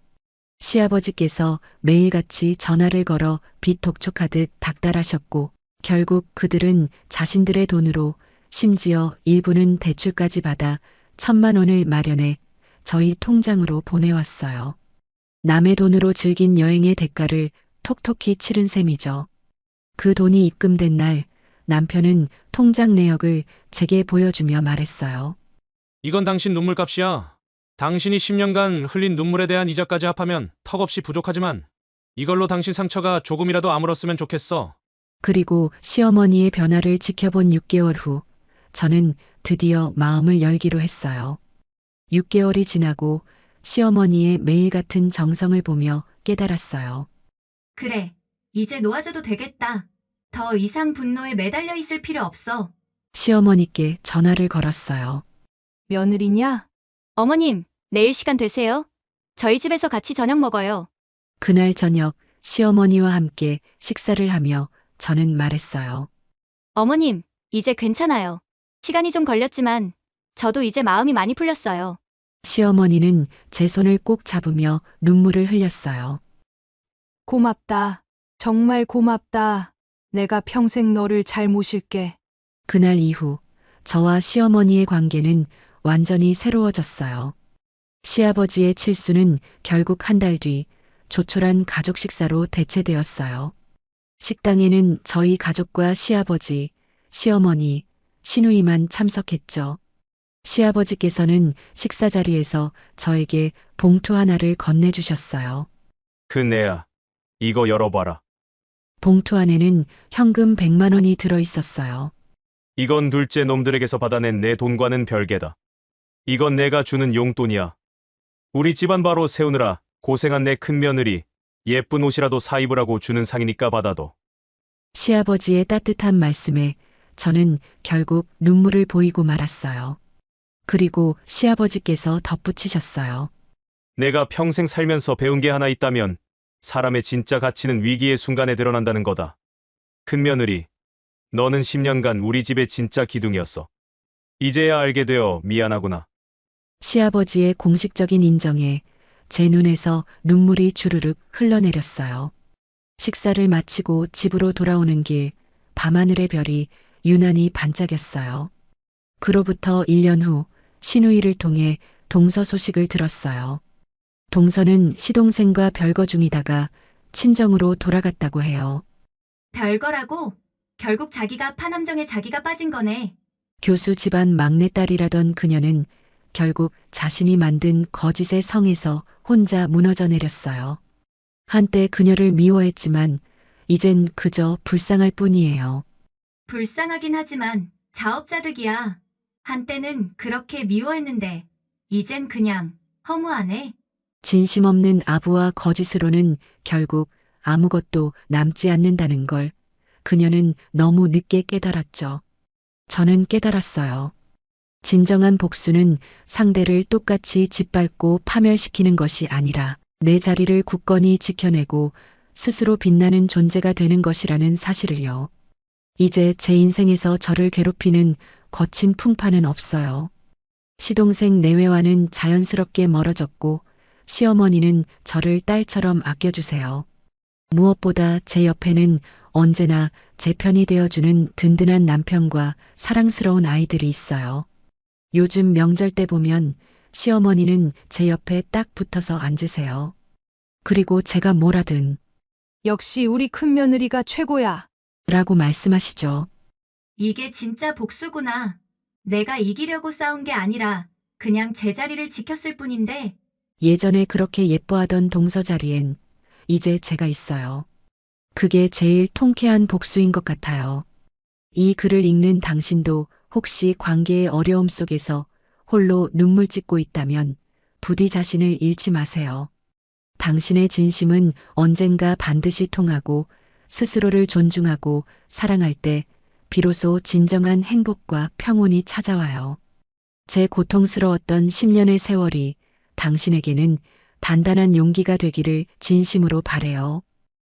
시아버지께서 매일같이 전화를 걸어 빚독촉하듯 닥달하셨고 결국 그들은 자신들의 돈으로 심지어 일부는 대출까지 받아 1,000만 원을 마련해 저희 통장으로 보내왔어요. 남의 돈으로 즐긴 여행의 대가를 톡톡히 치른 셈이죠. 그 돈이 입금된 날 남편은 통장 내역을 제게 보여주며 말했어요. 이건 당신 눈물값이야. 당신이 10년간 흘린 눈물에 대한 이자까지 합하면 턱없이 부족하지만 이걸로 당신 상처가 조금이라도 아물었으면 좋겠어. 그리고 시어머니의 변화를 지켜본 6개월 후 저는 드디어 마음을 열기로 했어요. 6개월이 지나고 시어머니의 매일 같은 정성을 보며 깨달았어요. 그래, 이제 놓아줘도 되겠다. 더 이상 분노에 매달려 있을 필요 없어. 시어머니께 전화를 걸었어요. 며느리냐? 어머님, 내일 시간 되세요? 저희 집에서 같이 저녁 먹어요. 그날 저녁 시어머니와 함께 식사를 하며 저는 말했어요. 어머님, 이제 괜찮아요. 시간이 좀 걸렸지만 저도 이제 마음이 많이 풀렸어요. 시어머니는 제 손을 꼭 잡으며 눈물을 흘렸어요. 고맙다. 정말 고맙다. 내가 평생 너를 잘 모실게. 그날 이후 저와 시어머니의 관계는 완전히 새로워졌어요. 시아버지의 칠수는 결국 한 달 뒤 조촐한 가족 식사로 대체되었어요. 식당에는 저희 가족과 시아버지, 시어머니, 시누이만 참석했죠. 시아버지께서는 식사 자리에서 저에게 봉투 하나를 건네주셨어요. 그네야, 이거 열어봐라. 봉투 안에는 현금 100만 원이 들어 있었어요. 이건 둘째 놈들에게서 받아낸 내 돈과는 별개다. 이건 내가 주는 용돈이야. 우리 집안 바로 세우느라 고생한 내 큰며느리, 예쁜 옷이라도 사 입으라고 주는 상이니까 받아도. 시아버지의 따뜻한 말씀에 저는 결국 눈물을 보이고 말았어요. 그리고 시아버지께서 덧붙이셨어요. 내가 평생 살면서 배운 게 하나 있다면 사람의 진짜 가치는 위기의 순간에 드러난다는 거다. 큰며느리, 너는 10년간 우리 집의 진짜 기둥이었어. 이제야 알게 되어 미안하구나. 시아버지의 공식적인 인정에 제 눈에서 눈물이 주르륵 흘러내렸어요. 식사를 마치고 집으로 돌아오는 길, 밤하늘의 별이 유난히 반짝였어요. 그로부터 1년 후 시누이를 통해 동서 소식을 들었어요. 동서는 시동생과 별거 중이다가 친정으로 돌아갔다고 해요. 별거라고? 결국 자기가 파남정에 자기가 빠진 거네. 교수 집안 막내딸이라던 그녀는 결국 자신이 만든 거짓의 성에서 혼자 무너져 내렸어요. 한때 그녀를 미워했지만 이젠 그저 불쌍할 뿐이에요. 불쌍하긴 하지만 자업자득이야. 한때는 그렇게 미워했는데 이젠 그냥 허무하네. 진심 없는 아부와 거짓으로는 결국 아무것도 남지 않는다는 걸 그녀는 너무 늦게 깨달았죠. 저는 깨달았어요. 진정한 복수는 상대를 똑같이 짓밟고 파멸시키는 것이 아니라 내 자리를 굳건히 지켜내고 스스로 빛나는 존재가 되는 것이라는 사실을요. 이제 제 인생에서 저를 괴롭히는 거친 풍파는 없어요. 시동생 내외와는 자연스럽게 멀어졌고 시어머니는 저를 딸처럼 아껴주세요. 무엇보다 제 옆에는 언제나 제 편이 되어주는 든든한 남편과 사랑스러운 아이들이 있어요. 요즘 명절 때 보면 시어머니는 제 옆에 딱 붙어서 앉으세요. 그리고 제가 뭘 하든 역시 우리 큰며느리가 최고야. 라고 말씀하시죠. 이게 진짜 복수구나. 내가 이기려고 싸운 게 아니라 그냥 제자리를 지켰을 뿐인데. 예전에 그렇게 예뻐하던 동서 자리엔 이제 제가 있어요. 그게 제일 통쾌한 복수인 것 같아요. 이 글을 읽는 당신도 혹시 관계의 어려움 속에서 홀로 눈물 찢고 있다면 부디 자신을 잃지 마세요. 당신의 진심은 언젠가 반드시 통하고 스스로를 존중하고 사랑할 때 비로소 진정한 행복과 평온이 찾아와요. 제 고통스러웠던 10년의 세월이 당신에게는 단단한 용기가 되기를 진심으로 바래요.